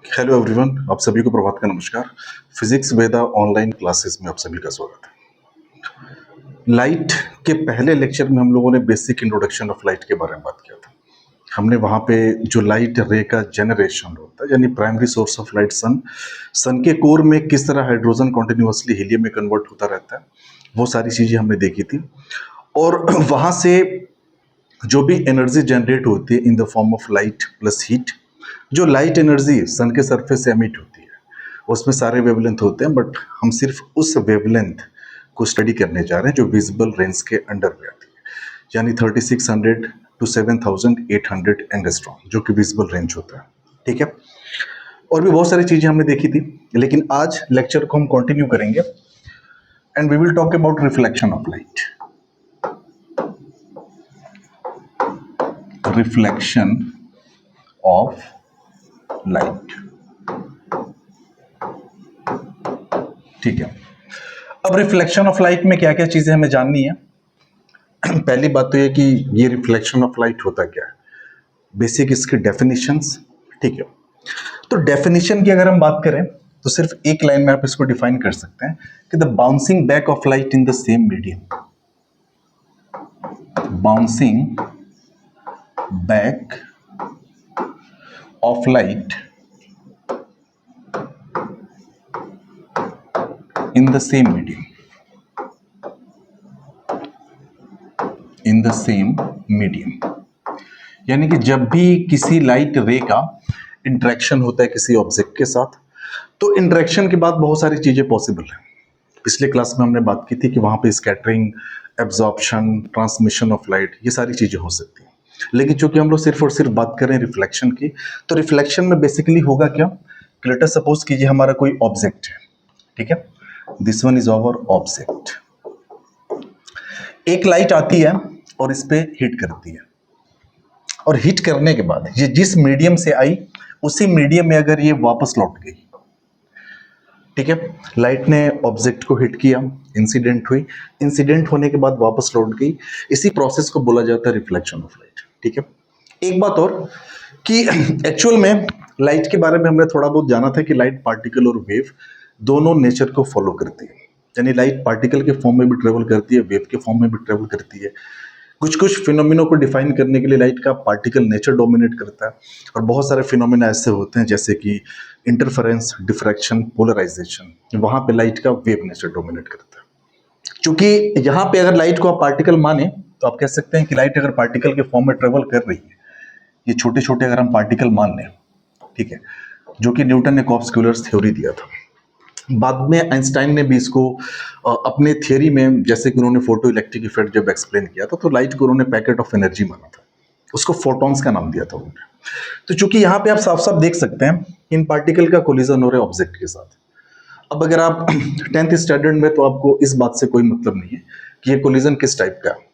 Hello everyone, आप सभी को प्रभात का नमस्कार। फिजिक्स वेदा ऑनलाइन क्लासेस में आप सभी का स्वागत है। लाइट के पहले लेक्चर में हम लोगों ने बेसिक इंट्रोडक्शन ऑफ लाइट के बारे में बात किया था। हमने वहाँ पे जो लाइट रे का जनरेशन होता है, यानी प्राइमरी सोर्स ऑफ लाइट सन के कोर में किस तरह हाइड्रोजन कॉन्टिन्यूसली हीलियम में कन्वर्ट होता रहता है, वो सारी चीज़ें हमने देखी थी। और वहाँ से जो भी एनर्जी जनरेट होती है in the form of light plus heat, जो लाइट एनर्जी सन के सरफेस से एमिट होती है उसमें सारे वेवलेंथ होते हैं, बट हम सिर्फ उस वेवलेंथ को स्टडी करने जा रहे हैं जो विजिबल रेंज के अंडर में आती है, यानी 3600 टू 7800 एंगस्ट्रॉम, जो कि विजिबल रेंज होता है। ठीक है, और भी बहुत सारी चीजें हमने देखी थी, लेकिन आज लेक्चर को हम कंटिन्यू करेंगे and we will talk about reflection of light. Reflection of light, ठीक है। अब रिफ्लेक्शन ऑफ लाइट में क्या क्या चीजें हमें जाननी है। पहली बात तो ये कि ये रिफ्लेक्शन ऑफ लाइट होता क्या है, बेसिक इसकी डेफिनेशंस। ठीक है, तो डेफिनेशन की अगर हम बात करें तो सिर्फ एक लाइन में आप इसको डिफाइन कर सकते हैं कि the bouncing back of light in the same medium. Bouncing back of light in the same medium, in the same medium, यानी कि जब भी किसी लाइट रे का इंटरेक्शन होता है किसी ऑब्जेक्ट के साथ, तो इंटरेक्शन के बाद बहुत सारी चीजें पॉसिबल है। पिछले क्लास में हमने बात की थी कि वहां पे scattering, absorption, transmission of light, ये सारी चीजें हो सकती हैं। लेकिन चूंकि हम लोग सिर्फ और सिर्फ बात करें रिफ्लेक्शन की, तो रिफ्लेक्शन में बेसिकली होगा क्या, लेट अस सपोज कीजिए हमारा कोई ऑब्जेक्ट है, ठीक है, this one is our object. एक लाइट आती है और इस पे हिट करती है, और हिट करने के बाद ये जिस मीडियम से आई उसी मीडियम में अगर ये वापस लौट गई, ठीक है, लाइट ने ऑब्जेक्ट को हिट किया, इंसिडेंट हुई, इंसिडेंट होने के बाद वापस लौट गई, इसी प्रोसेस को बोला जाता है रिफ्लेक्शन ऑफ लाइट। ठीक है, एक बात और कि एक्चुअल में लाइट के बारे में हमने थोड़ा बहुत जाना था कि लाइट पार्टिकल और वेव दोनों नेचर को फॉलो करती है, यानी लाइट पार्टिकल के फॉर्म में भी ट्रेवल करती है, वेव के फॉर्म में भी ट्रेवल करती है। कुछ कुछ फिनोमिनो को डिफाइन करने के लिए लाइट का पार्टिकल नेचर डोमिनेट करता है, और बहुत सारे फिनोमिना ऐसे होते हैं जैसे कि इंटरफेरेंस, डिफ्रैक्शन, पोलराइजेशन, वहां पे लाइट का वेव नेचर डोमिनेट करता है। क्योंकि यहाँ पे अगर लाइट को आप पार्टिकल माने तो आप कह सकते हैं कि लाइट अगर पार्टिकल के फॉर्म में ट्रेवल कर रही है, ये छोटे छोटे अगर हम पार्टिकल मान लें, ठीक है, जो कि न्यूटन ने कॉर्पस्कुलर्स थ्योरी दिया था। बाद में आइंस्टाइन ने भी इसको अपने थियरी में, जैसे कि उन्होंने फोटो इलेक्ट्रिक इफेक्ट जब एक्सप्लेन किया था, तो लाइट को उन्होंने पैकेट ऑफ एनर्जी माना था, उसको फोटॉन्स का नाम दिया था उन्होंने। तो चूंकि यहाँ पे आप साफ साफ देख सकते हैं इन पार्टिकल का कोलिजन हो रहा है ऑब्जेक्ट के साथ। अब अगर आप 10th स्टैंडर्ड में, तो आपको इस बात से कोई मतलब नहीं है कि ये कोलिजन किस टाइप का है,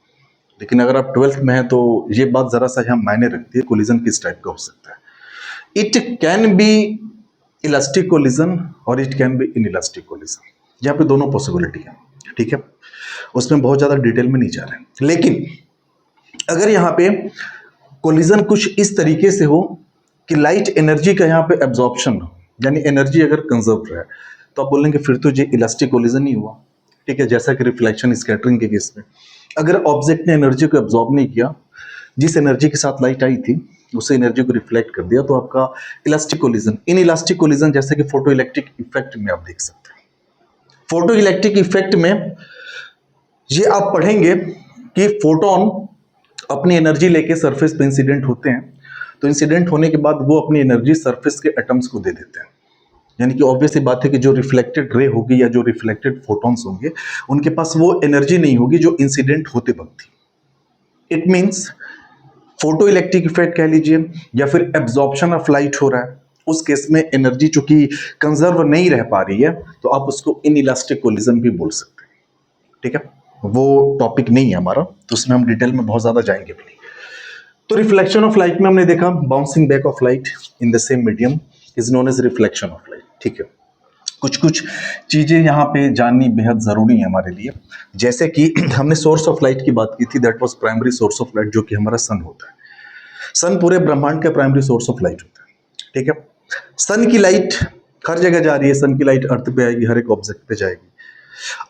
लेकिन अगर आप 12th में है तो ये बात जरा सा यहाँ मायने रखती है, कोलिजन किस टाइप का हो सकता है। It can be elastic collision और it can be inelastic collision, यहाँ पे दोनों पॉसिबिलिटी है। ठीक है, उसमें बहुत ज्यादा डिटेल में नहीं जा रहे हैं, लेकिन अगर यहाँ पे कोलिजन कुछ इस तरीके से हो कि लाइट एनर्जी का यहाँ पे एब्जॉर्प्शन हो, यानी एनर्जी अगर कंजर्व रहे, तो आप बोलेंगे फिर तो ये इलास्टिक कोलिजन ही हुआ। ठीक है, जैसा कि रिफ्लेक्शन स्कैटरिंग के केस में अगर ऑब्जेक्ट ने एनर्जी को एब्जॉर्ब नहीं किया, जिस एनर्जी के साथ लाइट आई थी उसे एनर्जी को रिफ्लेक्ट कर दिया, तो आपका elastic collision. In elastic collision जैसे कि फोटो इलेक्ट्रिक इफेक्ट में आप देख सकते हैं। फोटो इलेक्ट्रिक इफेक्ट में ये आप पढ़ेंगे कि फोटोन अपनी एनर्जी लेके सरफेस पे इंसिडेंट होते हैं, तो इंसिडेंट होने के बाद वो अपनी एनर्जी सरफेस के एटम्स को दे देते हैं, यानी कि ऑब्वियस बात है कि जो रिफ्लेक्टेड रे होगी या जो रिफ्लेक्टेड फोटॉन्स होंगे उनके पास वो एनर्जी नहीं होगी जो इंसिडेंट होते वक्त थी। It means photo electric effect कह लीजिए या फिर एब्जॉर्प्शन ऑफ लाइट हो रहा है, उस केस में एनर्जी चूंकि कंजर्व नहीं रह पा रही है, तो आप उसको इनइलास्टिक कोलिजन भी बोल सकते हैं। ठीक है, वो टॉपिक नहीं है हमारा, तो उसमें हम डिटेल में बहुत ज्यादा जाएंगे भी नहीं। तो रिफ्लेक्शन ऑफ लाइट में हमने देखा bouncing back of light in the same medium is known as reflection of light. ठीक है, कुछ कुछ चीजें यहाँ पे जाननी बेहद जरूरी है हमारे लिए, जैसे कि हमने सोर्स ऑफ लाइट की बात की थी, that was primary source of light, जो कि हमारा सन होता है। सन पूरे ब्रह्मांड का प्राइमरी सोर्स ऑफ लाइट होता है, ठीक है। सन की लाइट हर जगह जा रही है, सन की लाइट अर्थ पे आएगी, हर एक ऑब्जेक्ट पे जाएगी।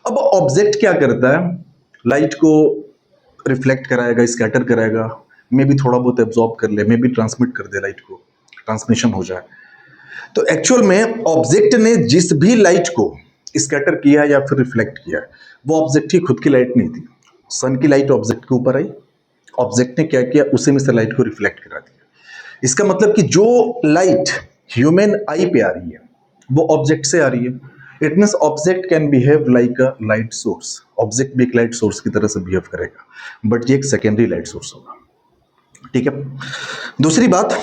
अब ऑब्जेक्ट क्या करता है, लाइट को रिफ्लेक्ट कराएगा, स्कैटर कराएगा, मे भी थोड़ा बहुत एब्जॉर्ब कर ले, मे भी ट्रांसमिट कर दे, लाइट को ट्रांसमिशन हो जाए। तो एक्चुअल में ऑब्जेक्ट ने जिस भी लाइट को स्कैटर किया या फिर रिफ्लेक्ट किया, वो ऑब्जेक्ट की खुद की लाइट नहीं थी। सन की लाइट ऑब्जेक्ट के ऊपर आई, ऑब्जेक्ट ने क्या किया, उसी में से लाइट को रिफ्लेक्ट करा दिया। इसका मतलब कि जो लाइट ह्यूमन आई पे आ रही है वो ऑब्जेक्ट से आ रही है। It means object can behave like a light source. Object भी एक लाइट सोर्स की तरह से बिहेव करेगा, बट ये एक सेकेंडरी लाइट सोर्स होगा, ठीक है। दूसरी बात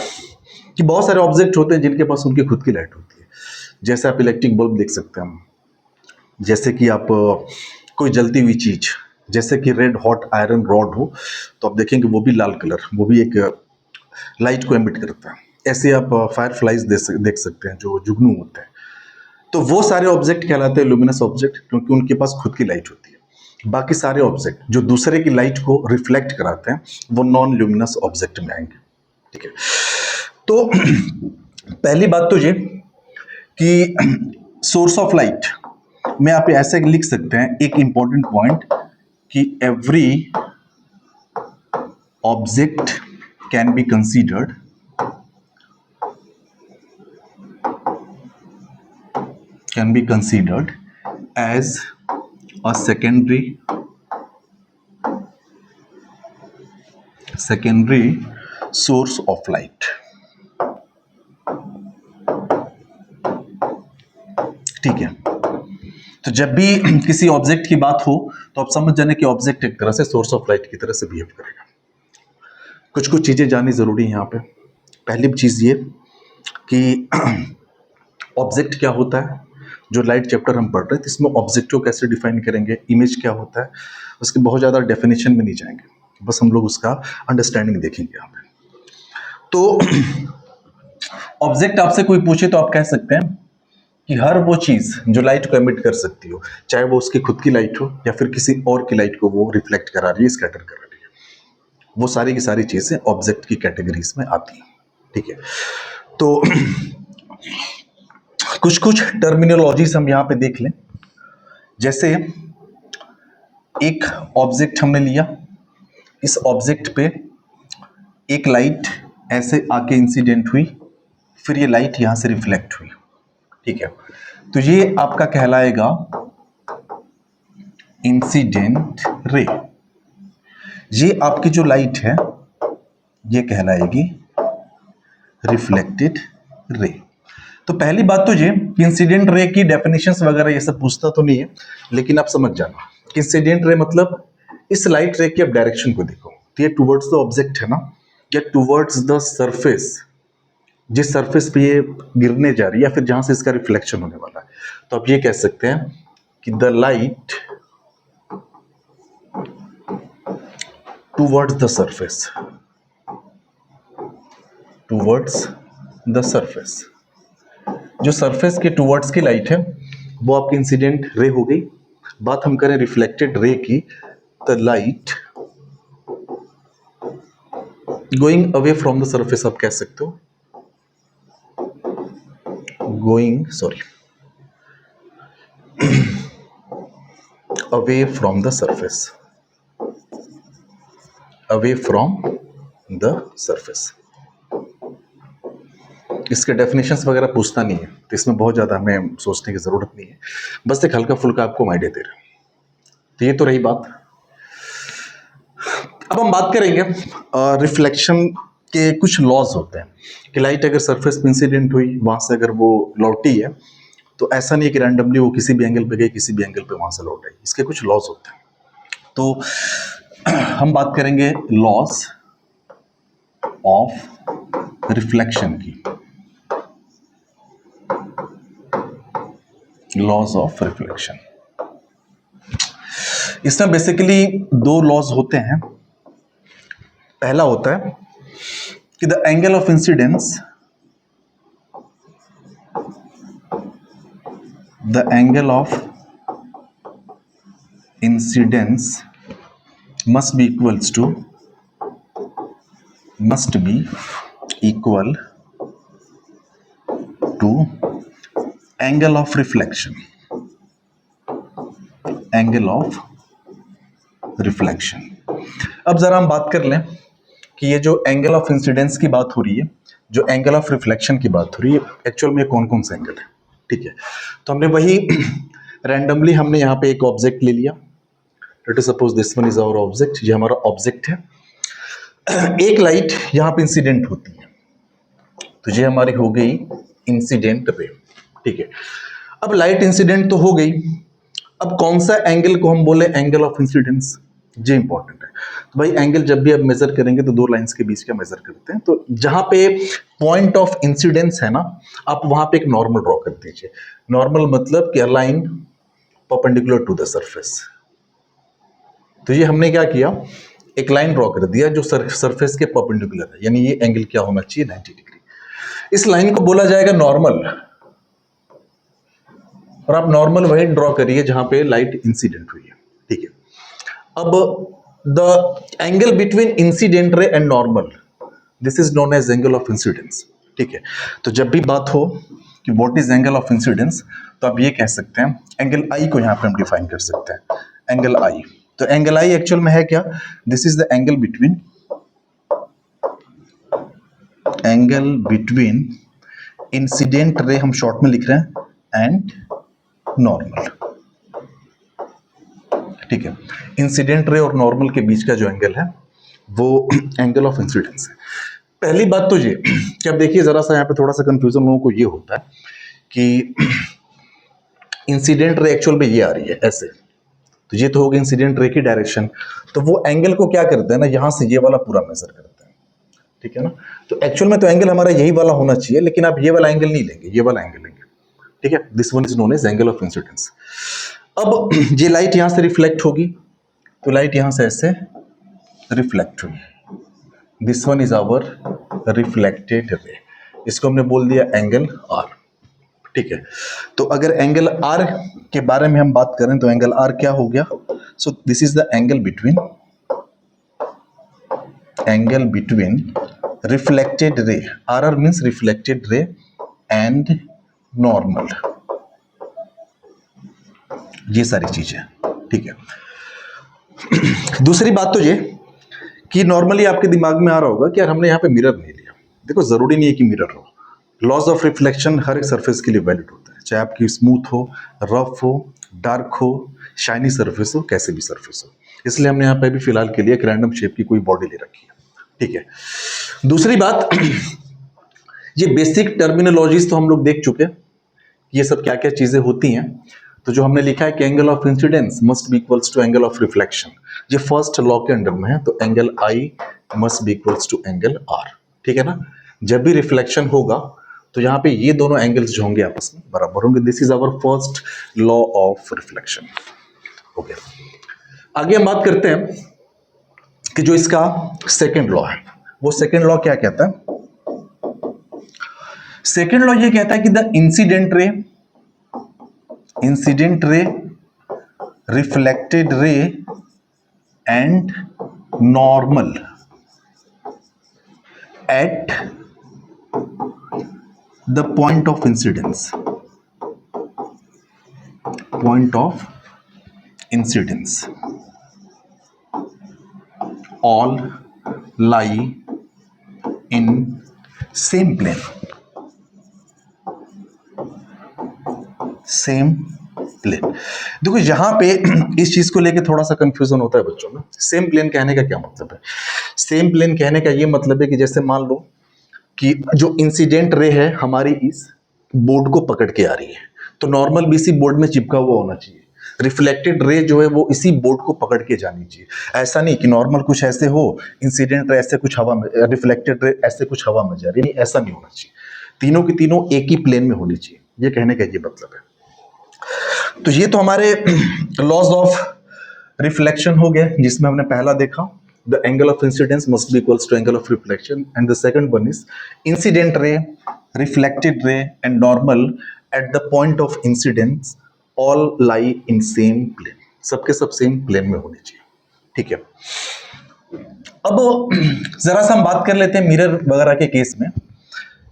कि बहुत सारे ऑब्जेक्ट होते हैं जिनके पास उनकी खुद की लाइट होती है। जैसे आप इलेक्ट्रिक बल्ब देख सकते हैं, जैसे कि आप कोई जलती हुई चीज, जैसे कि रेड हॉट आयरन रॉड हो, तो आप देखेंगे वो भी लाल कलर, वो भी एक लाइट को एमिट करता है। ऐसे आप फायर फ्लाइज देख सकते हैं जो जुगनू होते हैं। तो वो सारे ऑब्जेक्ट कहलाते हैं लुमिनस ऑब्जेक्ट, क्योंकि उनके पास खुद की लाइट होती है। बाकी सारे ऑब्जेक्ट जो दूसरे की लाइट को रिफ्लेक्ट कराते हैं वो नॉन लुमिनस ऑब्जेक्ट में आएंगे, ठीक है। तो पहली बात तो ये कि सोर्स ऑफ लाइट में आप ऐसे लिख सकते हैं एक इंपॉर्टेंट पॉइंट कि every object can be considered as a secondary source of light, ठीक है। तो जब भी किसी ऑब्जेक्ट की बात हो तो आप समझ जाने कि ऑब्जेक्ट एक तरह से सोर्स ऑफ लाइट की तरह से बिहेव करेगा। कुछ कुछ चीजें जाननी जरूरी है यहाँ पे। पहली चीज ये कि ऑब्जेक्ट क्या होता है। जो लाइट चैप्टर हम पढ़ रहे हैं इसमें ऑब्जेक्ट को कैसे डिफाइन करेंगे, इमेज क्या होता है, उसके बहुत ज़्यादा डेफिनेशन में नहीं जाएंगे, बस हम लोग उसका अंडरस्टैंडिंग देखेंगे यहाँ पे। तो ऑब्जेक्ट आपसे कोई पूछे तो आप कह सकते हैं कि हर वो चीज़ जो लाइट को एमिट कर सकती हो, चाहे वो उसकी खुद की लाइट हो या फिर किसी और की लाइट को वो रिफ्लेक्ट करा रही है, स्कैटर करा रही है, वो सारी की सारी चीज़ें ऑब्जेक्ट की कैटेगरीज में आती हैं, ठीक है। तो कुछ कुछ टर्मिनोलॉजीज हम यहाँ पे देख लें। जैसे एक ऑब्जेक्ट हमने लिया, इस ऑब्जेक्ट पे एक लाइट ऐसे आके इंसिडेंट हुई, फिर ये लाइट यहां से रिफ्लेक्ट हुई, ठीक है। तो ये आपका कहलाएगा इंसिडेंट रे। ये आपकी जो लाइट है ये कहलाएगी रिफ्लेक्टेड रे। तो पहली बात तो ये कि इंसिडेंट रे की डेफिनेशंस वगैरह ये सब पूछता तो नहीं है, लेकिन आप समझ जाना कि इंसिडेंट रे मतलब इस लाइट रे की आप डायरेक्शन को देखो, तो ये टुवर्ड्स द ऑब्जेक्ट है ना, या टुवर्ड्स द सरफेस, जिस सरफेस पे ये गिरने जा रही है या फिर जहां से इसका रिफ्लेक्शन होने वाला है, तो आप ये कह सकते हैं कि the light towards the surface, towards the surface. जो सरफेस के टुवर्ड्स की लाइट है वो आपकी इंसिडेंट रे हो गई। बात हम करें रिफ्लेक्टेड रे की, the light going away from the surface, आप कह सकते हो going away from the surface, away from the surface. इसके डेफिनेशंस वगैरह पूछता नहीं है, तो इसमें बहुत ज़्यादा हमें सोचने की ज़रूरत नहीं है, बस एक हल्का फुल्का आपको आइडिया दे रहे हैं। तो ये तो रही बात। अब हम बात करेंगे रिफ्लेक्शन के कुछ लॉज होते हैं कि लाइट अगर सरफेस पे इंसिडेंट हुई, वहाँ से अगर वो लौटी है, तो ऐसा नहीं है कि रैंडमली वो किसी भी एंगल पे गई, किसी भी एंगल पे वहाँ से लौट आई। इसके कुछ लॉज होते हैं। तो हम बात करेंगे लॉज ऑफ रिफ्लेक्शन की, लॉज ऑफ रिफ्लेक्शन। इसमें बेसिकली दो लॉज होते हैं। पहला होता है कि the angle of incidence, the angle of incidence must be equals to must be equal to angle of reflection. Angle of reflection. अब जरा हम बात कर लें कि ये जो एंगल ऑफ इंसिडेंस की बात हो रही है, जो एंगल ऑफ रिफ्लेक्शन की बात हो रही है, एक्चुअल में कौन कौन से एंगल है। ठीक है, तो हमने वही रैंडमली हमने यहाँ पे एक ऑब्जेक्ट ले लिया। Let us suppose this one is our object, ये हमारा ऑब्जेक्ट है। एक लाइट यहाँ पे इंसिडेंट होती है, तो ये हमारी हो गई इंसिडेंट रे। ठीक है, अब लाइट इंसिडेंट तो हो गई, अब कौन सा एंगल को हम बोले एंगल ऑफ इंसिडेंस, ये इंपॉर्टेंट है। तो भाई एंगल जब भी आप मेजर करेंगे तो दो लाइंस के बीच का मेजर करते हैं, तो जहां पे पॉइंट ऑफ इंसिडेंस है ना, आप वहां पे एक नॉर्मल ड्रॉ कर दीजिए। नॉर्मल मतलब कि a line perpendicular to the surface. तो ये हमने क्या किया, एक लाइन ड्रॉ कर दिया जो सरफेस के परपेंडिकुलर है, यानी ये एंगल क्या होना चाहिए 90 डिग्री। इस लाइन को बोला जाएगा नॉर्मल, और आप नॉर्मल वही ड्रॉ करिए जहां पे लाइट इंसिडेंट हुई है। ठीक है, अब the angle between incident ray and normal, this is known as angle of incidence. ठीक है, तो जब भी बात हो कि what is angle of incidence, तो आप ये कह सकते हैं एंगल आई को यहां पे हम डिफाइन कर सकते हैं, एंगल आई। तो एंगल आई एक्चुअल में है क्या, this is the angle between incident रे, हम शॉर्ट में लिख रहे हैं, एंड नॉर्मल। ठीक है, इंसिडेंट रे और नॉर्मल के बीच का जो एंगल है वो एंगल ऑफ इंसिडेंस है। पहली बात तो ये कि अब देखिए जरा सा यहाँ पे थोड़ा सा कंफ्यूजन लोगों को ये होता है कि इंसिडेंट रे एक्चुअल में ये आ रही है ऐसे, तो ये तो होगी इंसिडेंट रे की डायरेक्शन, तो वो एंगल को क्या करते हैं ना, यहां से ये वाला पूरा मेजर करते हैं। ठीक है ना, तो एक्चुअल में तो एंगल हमारा यही वाला होना चाहिए, लेकिन आप ये वाला एंगल नहीं लेंगे, ये वाला एंगल लेंगे। ठीक है, this one is known as angle of incidence. अब ये लाइट यहां से रिफ्लेक्ट होगी, तो लाइट यहां से ऐसे रिफ्लेक्ट हुई, this one is our reflected ray, इसको हमने बोल दिया एंगल आर। ठीक है, तो अगर एंगल आर के बारे में हम बात करें तो एंगल आर क्या हो गया, so this is the angle between reflected ray, r r means reflected ray, and normal, ये सारी चीजें। ठीक है, दूसरी बात तो ये कि नॉर्मली आपके दिमाग में आ रहा होगा कि यार हमने यहाँ पे मिरर नहीं लिया। देखो जरूरी नहीं है कि मिरर हो, लॉज ऑफ रिफ्लेक्शन हर एक सरफेस के लिए वैलिड होता है, चाहे आपकी स्मूथ हो, रफ हो, डार्क हो, शाइनी सरफेस हो, कैसे भी सरफेस हो। इसलिए हमने यहाँ पे भी फिलहाल के लिए एक रैंडम शेप की कोई बॉडी ले रखी है। ठीक है, दूसरी बात ये बेसिक टर्मिनोलॉजीज तो हम लोग देख चुके हैं, ये सब क्या क्या चीजें होती हैं। तो जो हमने लिखा है कि angle of incidence must be equals to angle of reflection, ये फर्स्ट लॉ के अंडर में है, तो angle I must be equals to angle r. ठीक है ना, जब भी रिफ्लेक्शन होगा तो यहाँ पे ये दोनों एंगल्स जो होंगे आपस में बराबर होंगे, this is our first law of reflection. Okay, आगे हम बात करते हैं कि जो इसका सेकेंड लॉ है, वो सेकेंड लॉ क्या कहता है। सेकेंड लॉ ये कहता है कि the incident ray, reflected ray and normal at the point of incidence, all lie in same plane, देखो यहां पे इस चीज को लेके थोड़ा सा कंफ्यूजन होता है बच्चों में। सेम प्लेन कहने का क्या मतलब है, सेम प्लेन कहने का ये मतलब है कि जैसे मान लो कि जो इंसिडेंट रे है हमारी इस बोर्ड को पकड़ के आ रही है, तो नॉर्मल भी इसी बोर्ड में चिपका हुआ होना चाहिए, रिफ्लेक्टेड रे जो है वो इसी बोर्ड को पकड़ के जानी चाहिए। ऐसा नहीं कि नॉर्मल कुछ ऐसे हो, इंसिडेंट रे ऐसे कुछ हवा में, रिफ्लेक्टेड रे ऐसे कुछ हवा में जा रही, नहीं ऐसा नहीं होना चाहिए, तीनों की तीनों एक ही प्लेन में होनी चाहिए, ये कहने का ये मतलब है। तो ये तो हमारे लॉज ऑफ रिफ्लेक्शन हो गए, जिसमें हमने पहला देखा the angle of incidence must be equals to angle of reflection, and the second one is incident ray, reflected ray and normal at the point of incidence all lie in same plane, सबके सब same plane में होने चाहिए। ठीक है, अब जरा सा हम बात कर लेते हैं मिरर वगैरह के केस में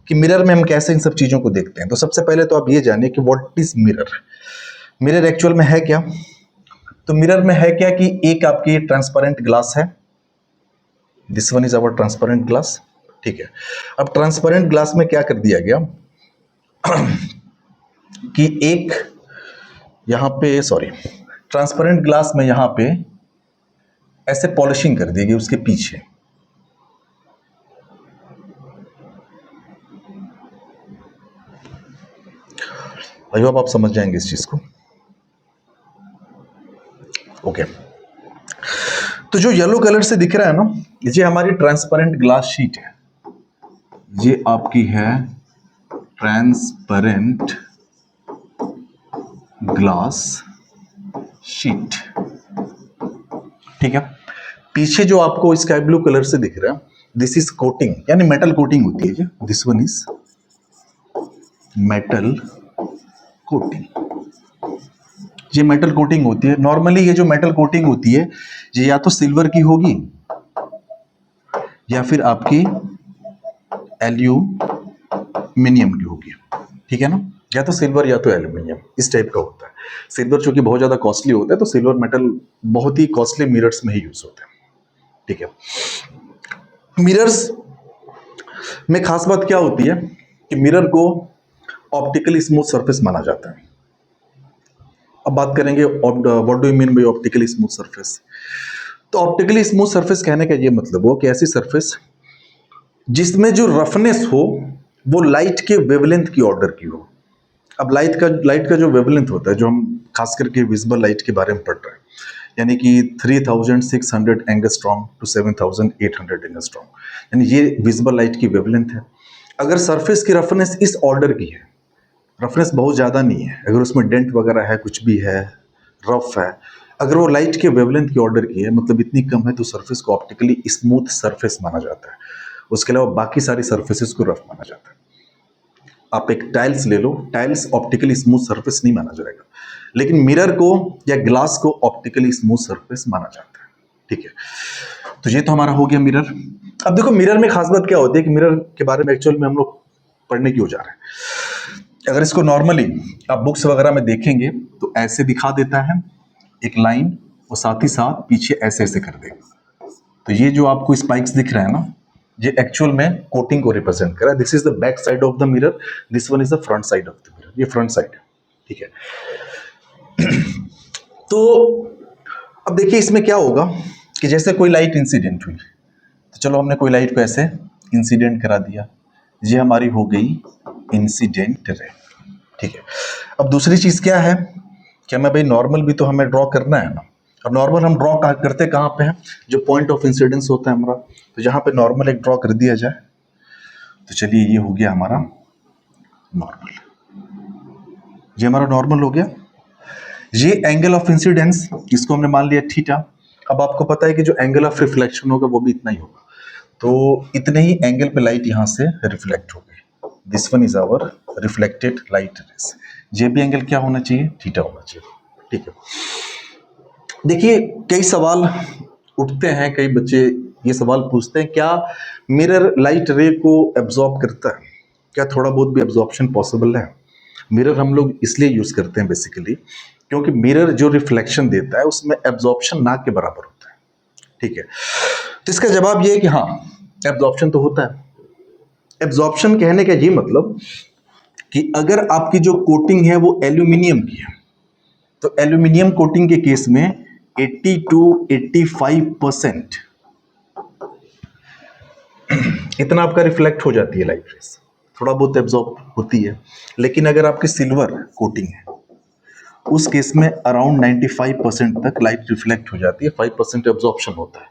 कि मिरर में हम कैसे इन सब चीजों को देखते हैं। तो सबसे पहले तो आप ये जानिए कि what is mirror. Mirror actual में है क्या? तो मिरर में है क्या कि एक आपकी ट्रांसपेरेंट ग्लास है, this one is our transparent glass, ठीक है। अब ट्रांसपेरेंट ग्लास में क्या कर दिया गया कि एक यहां पे, सॉरी, ट्रांसपेरेंट ग्लास में यहां पे ऐसे पॉलिशिंग कर दी गई उसके पीछे, आई होप आप समझ जाएंगे इस चीज को, ओके। तो जो येलो कलर से दिख रहा है ना, ये हमारी ट्रांसपेरेंट ग्लास शीट है, ये आपकी है ट्रांसपेरेंट ग्लास शीट, ठीक है। पीछे जो आपको स्काई ब्लू कलर से दिख रहा है, दिस इज कोटिंग, यानी मेटल कोटिंग होती है, this one is metal coating, ये मेटल कोटिंग होती है। नॉर्मली ये जो मेटल कोटिंग होती है ये या तो सिल्वर की होगी या फिर आपकी एल्यूमिनियम की होगी, ठीक है ना, या तो सिल्वर या तो एल्यूमिनियम, इस टाइप का होता है। सिल्वर चूंकि बहुत ज्यादा कॉस्टली होता है तो सिल्वर मेटल बहुत ही कॉस्टली मिरर्स में ही यूज होते हैं, ठीक है। मिरर्स में खास बात क्या होती है कि मिरर को ऑप्टिकली स्मूथ सरफेस माना जाता है। अब बात करेंगे what do you mean by optically smooth surface. तो ऑप्टिकली स्मूथ सरफेस कहने का ये मतलब हो कि ऐसी सरफेस जिसमें जो रफनेस हो वो लाइट के वेवलेंथ की ऑर्डर की हो। अब लाइट का जो वेवलेंथ होता है, जो हम खास करके विजिबल लाइट के बारे में पढ़ रहे हैं, यानी कि 3600 एंगस्ट्रॉम टू 7800 एंगस्ट्रॉम, यानी ये विजिबल लाइट की वेवलेंथ है। अगर सरफेस की रफनेस इस ऑर्डर की है, रफनेस बहुत ज़्यादा नहीं है, अगर उसमें डेंट वगैरह है, कुछ भी है, रफ है, अगर वो लाइट के वेवलेंथ की ऑर्डर की है, मतलब इतनी कम है, तो सरफेस को ऑप्टिकली स्मूथ सरफेस माना जाता है। उसके अलावा बाकी सारी सरफेसेस को रफ माना जाता है। आप एक टाइल्स ले लो, टाइल्स ऑप्टिकली स्मूथ सरफेस नहीं माना जाएगा, लेकिन मिरर को या ग्लास को ऑप्टिकली स्मूथ सरफेस माना जाता है, ठीक है। तो ये तो हमारा हो गया मिरर। अब देखो मिरर में खास बात क्या होती है कि मिरर के बारे में एक्चुअल में हम लोग पढ़ने क्यों जा रहे हैं। अगर इसको नॉर्मली आप बुक्स वगैरह में देखेंगे तो ऐसे दिखा देता है एक लाइन, और साथ ही साथ पीछे ऐसे ऐसे कर देगा। तो ये जो आपको स्पाइक्स दिख रहा है ना, ये एक्चुअल में कोटिंग को रिप्रेजेंट कर रहा है। This is the back side of the mirror, this one is the front side of the mirror, ये फ्रंट साइड है, ठीक है। तो अब देखिए इसमें क्या होगा कि जैसे कोई लाइट इंसिडेंट हुई, तो चलो हमने कोई लाइट को ऐसे इंसिडेंट करा दिया, ये हमारी हो गई इंसिडेंट रे, ठीक है। अब दूसरी चीज क्या है कि हमें भाई नॉर्मल भी तो हमें ड्रॉ करना है ना। अब नॉर्मल हम ड्रॉ करते कहाँ पे हैं, जो पॉइंट ऑफ इंसिडेंस होता है हमारा, तो जहाँ पे नॉर्मल एक ड्रॉ कर दिया जाए। तो चलिए ये हो गया हमारा नॉर्मल, ये हमारा नॉर्मल हो गया। ये एंगल ऑफ इंसिडेंस, इसको हमने मान लिया थीटा। अब आपको पता है कि जो एंगल ऑफ रिफ्लेक्शन होगा वो भी इतना ही होगा, तो इतने ही एंगल पे लाइट यहाँ से रिफ्लेक्ट हो गई। This one is our reflected light rays. ये भी एंगल क्या होना चाहिए, थीटा होना चाहिए, ठीक है। देखिए कई सवाल उठते हैं, कई बच्चे ये सवाल पूछते हैं, क्या मिरर लाइट रे को एब्जॉर्ब करता है, क्या थोड़ा बहुत भी एब्जॉर्प्शन पॉसिबल है। मिरर हम लोग इसलिए यूज करते हैं बेसिकली क्योंकि मिरर जो रिफ्लेक्शन देता है उसमें एब्जॉर्प्शन ना के बराबर होता है, ठीक है। तो इसका जवाब ये है कि हाँ एब्जॉर्प्शन तो होता है। एब्जॉर्प्शन कहने का ये मतलब कि अगर आपकी जो कोटिंग है वो एल्यूमिनियम की है, तो एल्यूमिनियम कोटिंग के केस में 80 to 85% इतना आपका रिफ्लेक्ट हो जाती है लाइट रेस, थोड़ा बहुत एब्जॉर्ब होती है। लेकिन अगर आपकी सिल्वर कोटिंग है उस केस में अराउंड 95% तक लाइट रिफ्लेक्ट हो जाती है, 5% एब्जॉर्प्शन होता है,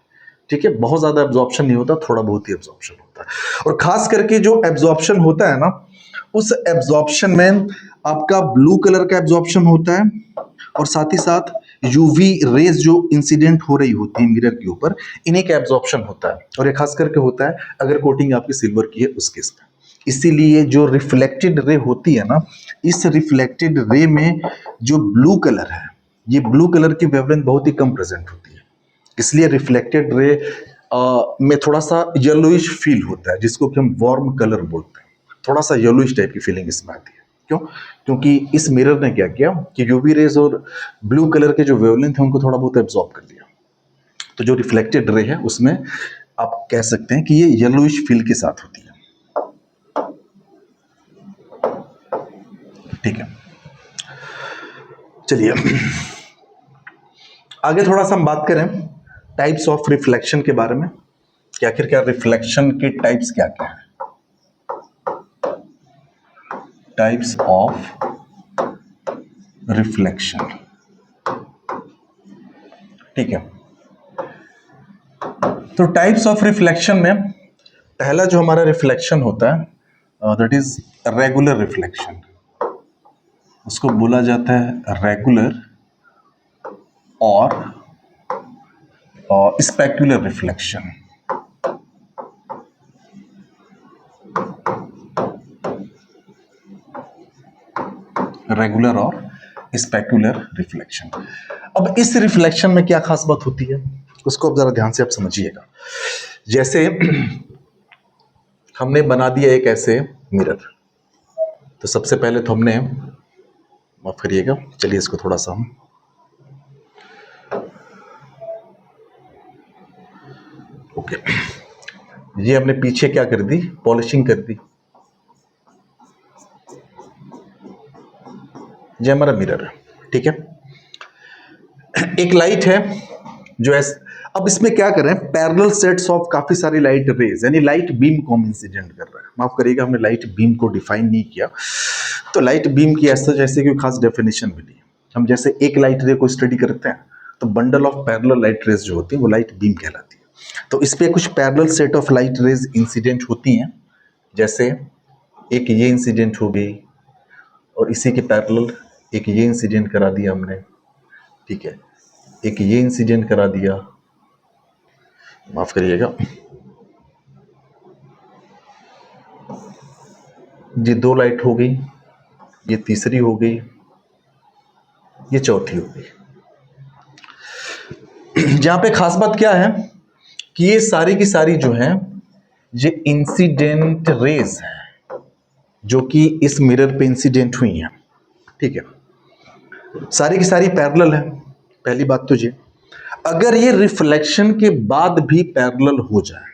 ठीक है। बहुत ज्यादा एब्जॉर्प्शन नहीं होता, थोड़ा बहुत ही एब्जॉर्प्शन होता है। और खास करके जो एब्जॉर्प्शन होता है ना, उस एब्जॉर्प्शन में आपका ब्लू कलर का एब्जॉर्प्शन होता है, और साथ ही साथ यूवी रेज जो इंसिडेंट हो रही होती है मिरर के ऊपर, इन्हीं का एब्जॉर्प्शन होता है। और ये खास करके होता है अगर कोटिंग आपकी सिल्वर की है उस केस में। इसीलिए जो रिफ्लेक्टेड रे होती है ना, इस रिफ्लेक्टेड रे में जो ब्लू कलर है, ये ब्लू कलर की वेवलेंथ बहुत ही कम प्रेजेंट होती है, इसलिए रिफ्लेक्टेड रे में थोड़ा सा येलोइश फील होता है, जिसको कि हम वार्म कलर बोलते हैं। थोड़ा सा येलोइश टाइप की फीलिंग इसमें आती है। क्यों? क्योंकि इस मिरर ने क्या किया कि यूवी रेज और ब्लू कलर के जो वेवलेंथ है उनको थोड़ा बहुत एब्जॉर्ब कर लिया। तो जो रिफ्लेक्टेड रे है उसमें आप कह सकते हैं कि ये येलोइश फील के साथ होती है। ठीक है, चलिए आगे थोड़ा सा हम बात करें टाइप्स ऑफ रिफ्लेक्शन के बारे में कि आखिरकार रिफ्लेक्शन के टाइप्स क्या क्या है। टाइप्स ऑफ रिफ्लेक्शन, ठीक है। तो टाइप्स ऑफ रिफ्लेक्शन में पहला जो हमारा रिफ्लेक्शन होता है दैट इज रेगुलर रिफ्लेक्शन। उसको बोला जाता है रेगुलर और स्पेक्युलर रिफ्लेक्शन। रेगुलर और स्पेक्युलर रिफ्लेक्शन। अब इस रिफ्लेक्शन में क्या खास बात होती है उसको अब जरा ध्यान से आप समझिएगा। जैसे हमने बना दिया एक ऐसे मिरर, तो सबसे पहले तो हमने, माफ करिएगा, चलिए इसको थोड़ा सा हम ओके, ये हमने पीछे क्या कर दी, पॉलिशिंग कर दी। ये हमारा मिरर है, ठीक है। एक लाइट है जो अब इसमें क्या कर रहे हैं, पैरेलल सेट्स ऑफ काफी सारी लाइट रेज, यानी लाइट बीम को हम इंसिडेंट कर रहे हैं। माफ करिएगा, हमने लाइट बीम को डिफाइन नहीं किया। तो लाइट बीम की ऐसा जैसे कोई खास डेफिनेशन भी नहीं। हम जैसे एक लाइट रे को स्टडी करते हैं तो bundle of parallel light rays जो होती है वो लाइट बीम कहलाती है। तो इस पे कुछ parallel set of light raise incident होती हैं, जैसे एक ये इंसिडेंट हो गई और इसी के पैरेलल एक ये इंसिडेंट करा दिया हमने, ठीक है, एक ये इंसिडेंट करा दिया, माफ करिएगा, ये दो लाइट हो गई, ये तीसरी हो गई, ये चौथी हो गई। जहां पे खास बात क्या है कि ये सारी की सारी जो है ये इंसिडेंट रेज है जो कि इस मिरर पे इंसिडेंट हुई हैं, ठीक है। सारी की सारी पैरेलल है। पहली बात तो ये, अगर ये रिफ्लेक्शन के बाद भी पैरेलल हो जाए,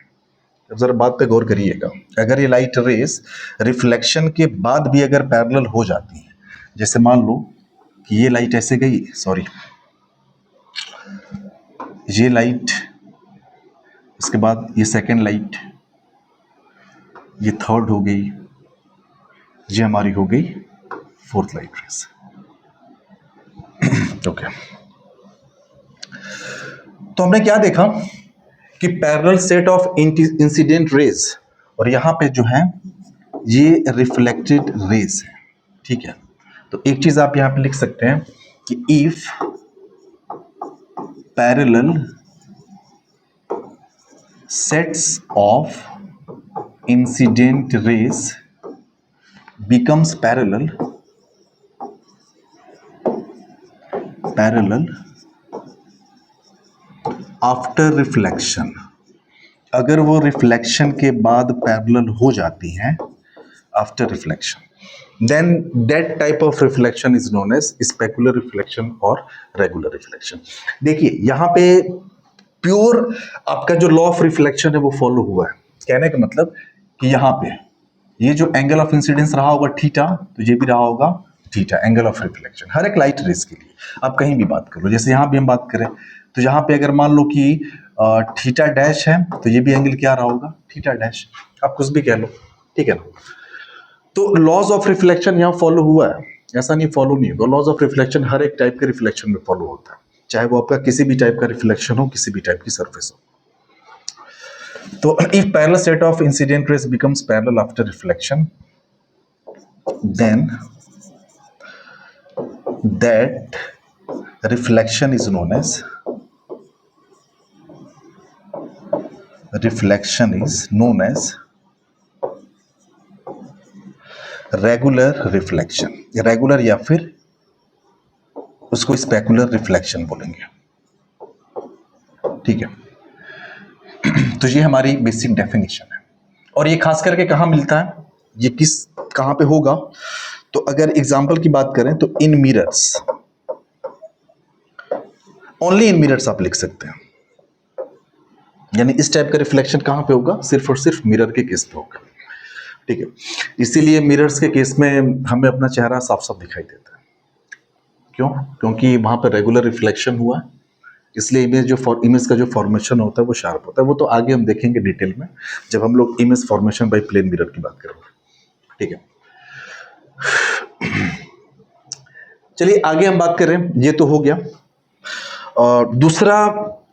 जरा बात पे गौर करिएगा, अगर ये लाइट रेज रिफ्लेक्शन के बाद भी अगर पैरेलल हो जाती है, जैसे मान लो कि ये लाइट ऐसे गई, सॉरी ये लाइट, इसके बाद ये सेकेंड लाइट, ये थर्ड हो गई, ये हमारी हो गई फोर्थ लाइट रेज, ओके। तो हमने क्या देखा कि parallel set of incident raise और यहां पे जो है ये रिफ्लेक्टेड रेज है, ठीक है। तो एक चीज आप यहां पे लिख सकते हैं कि if parallel sets of incident rays becomes parallel after reflection, अगर वो रिफ्लेक्शन के बाद पैरेलल हो जाती हैं after reflection, then that type of reflection is known as specular reflection और रेगुलर रिफ्लेक्शन। देखिए यहां पे प्योर आपका जो लॉ ऑफ रिफ्लेक्शन है वो फॉलो हुआ है। कहने का मतलब कि यहां पे ये जो एंगल ऑफ इंसिडेंस रहा होगा थीटा, तो ये भी रहा होगा थीटा, एंगल ऑफ रिफ्लेक्शन हर एक लाइट रेज के लिए। आप कहीं भी बात करो, जैसे यहां भी हम बात करें तो यहां पे अगर मान लो कि थीटा डैश है तो ये भी एंगल क्या रहा होगा, थीटा डैश, आप कुछ भी कह लो, ठीक है ना। तो लॉज ऑफ रिफ्लेक्शन यहां फॉलो हुआ है, ऐसा नहीं फॉलो नहीं होगा। लॉज ऑफ रिफ्लेक्शन हर एक टाइप के रिफ्लेक्शन में फॉलो होता है, चाहे वो आपका किसी भी टाइप का रिफ्लेक्शन हो, किसी भी टाइप की सरफेस हो। तो if parallel set of incident rays becomes parallel after reflection, then that reflection is known as regular reflection, regular या फिर उसको स्पेकुलर रिफ्लेक्शन बोलेंगे, ठीक है। तो ये हमारी बेसिक डेफिनेशन है। और ये खास करके कहाँ मिलता है, ये कहाँ पे होगा, तो अगर एग्जाम्पल की बात करें तो इन मिरर्स, ओनली इन मिरर्स आप लिख सकते हैं। यानी इस टाइप का रिफ्लेक्शन कहाँ पे होगा, सिर्फ और सिर्फ मिरर के केस पे होगा। ठीक है, इसीलिए मिरर्स के केस में हमें अपना चेहरा साफ साफ दिखाई देता है। क्यों? क्योंकि वहां पर रेगुलर रिफ्लेक्शन हुआ, इसलिए इमेज का जो फॉर्मेशन होता है वो शार्प होता है। वो तो आगे हम देखेंगे डिटेल में जब हम लोग image formation by plane mirror की बात करेंगे। ठीक है, चलिए आगे हम बात करें, ये तो हो गया। और दूसरा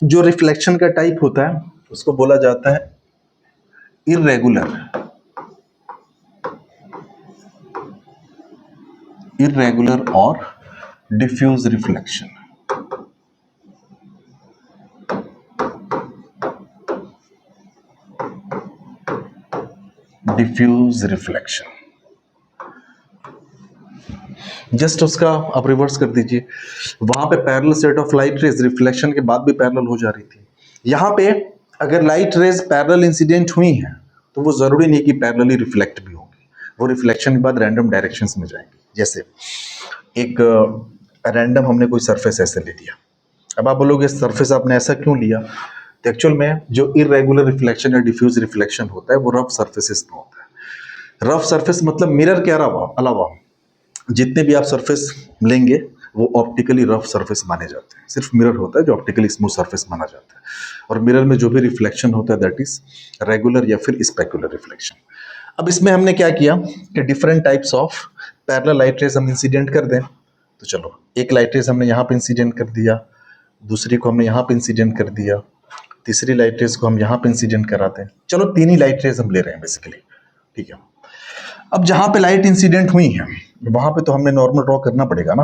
जो रिफ्लेक्शन का टाइप होता है उसको बोला जाता है इर्रेगुलर और diffuse reflection. Diffuse reflection, just उसका आप रिवर्स कर दीजिए। वहां पे parallel set of light rays reflection के बाद भी पैरेलल हो जा रही थी। यहां पे अगर लाइट रेज पैरेलल इंसिडेंट हुई हैं तो वो जरूरी नहीं कि पैरेलली रिफ्लेक्ट भी होंगी, वो रिफ्लेक्शन के बाद रैंडम डायरेक्शंस में जाएंगी। जैसे एक रैंडम हमने कोई सरफेस ऐसे ले लिया, अब आप बोलोगे सरफेस आपने ऐसा क्यों लिया, तो एक्चुअल में जो इरेगुलर रिफ्लेक्शन या डिफ्यूज रिफ्लेक्शन होता है वो रफ सरफेसेस में होता है। रफ सरफेस मतलब मिरर के अलावा जितने भी आप सरफेस लेंगे वो ऑप्टिकली रफ सरफेस माने जाते हैं। सिर्फ मिरर होता है जो ऑप्टिकली स्मूथ सरफेस माना जाता है, और मिरर में जो भी रिफ्लेक्शन होता है दैट इज रेगुलर या फिर स्पेकुलर रिफ्लेक्शन। अब इसमें हमने क्या किया कि different types of parallel light rays हम इंसिडेंट कर दें। तो चलो एक लाइट रेज हमने यहाँ पे इंसिडेंट कर दिया, दूसरी को हमने यहाँ पे इंसिडेंट कर दिया, तीसरी लाइट रेज को हम यहाँ पे इंसिडेंट कराते हैं। चलो तीन ही लाइट रेज हम ले रहे हैं बेसिकली। ठीक है, अब जहाँ पे लाइट इंसिडेंट हुई है वहां पे तो हमने नॉर्मल ड्रॉ करना पड़ेगा ना।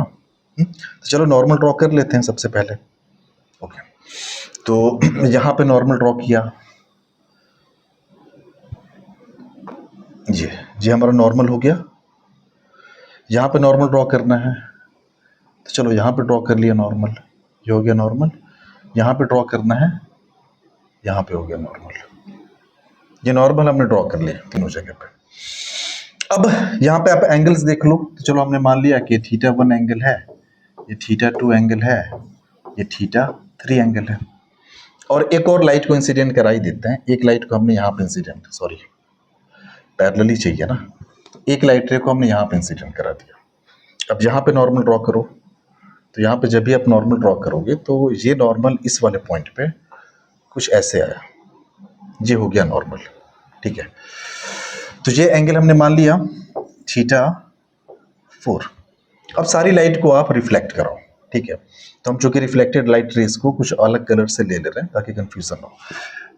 तो चलो नॉर्मल ड्रॉ कर लेते हैं सबसे पहले। ओके, तो यहाँ पे नॉर्मल ड्रॉ किया, जी हमारा नॉर्मल हो गया। यहाँ पे नॉर्मल ड्रॉ करना है तो चलो यहाँ पे ड्रॉ कर लिया नॉर्मल, ये हो गया नॉर्मल। यहाँ पे ड्रॉ करना है, यहाँ पे हो गया नॉर्मल। ये नॉर्मल हमने ड्रॉ कर लिया तीनों जगह पे। अब यहाँ पे आप एंगल्स देख लो, तो चलो हमने मान लिया कि θ1 एंगल है, ये θ2 एंगल है, ये θ3 एंगल है। और एक और लाइट को इंसिडेंट करा ही देते हैं। एक लाइट को हमने यहाँ पे इंसिडेंट, सॉरी पैरेलली चाहिए ना, तो एक लाइट रे को हमने यहाँ पे इंसिडेंट करा दिया। अब यहाँ पे नॉर्मल ड्रॉ करो, तो यहाँ पे जब भी आप नॉर्मल ड्रॉ करोगे तो ये नॉर्मल इस वाले पॉइंट पे कुछ ऐसे आया, ये हो गया नॉर्मल। ठीक है, तो ये एंगल हमने मान लिया θ4। अब सारी लाइट को आप रिफ्लेक्ट कराओ। ठीक है, तो हम चूंकि रिफ्लेक्टेड लाइट रेस को कुछ अलग कलर से ले ले रहे हैं ताकि कंफ्यूजन हो।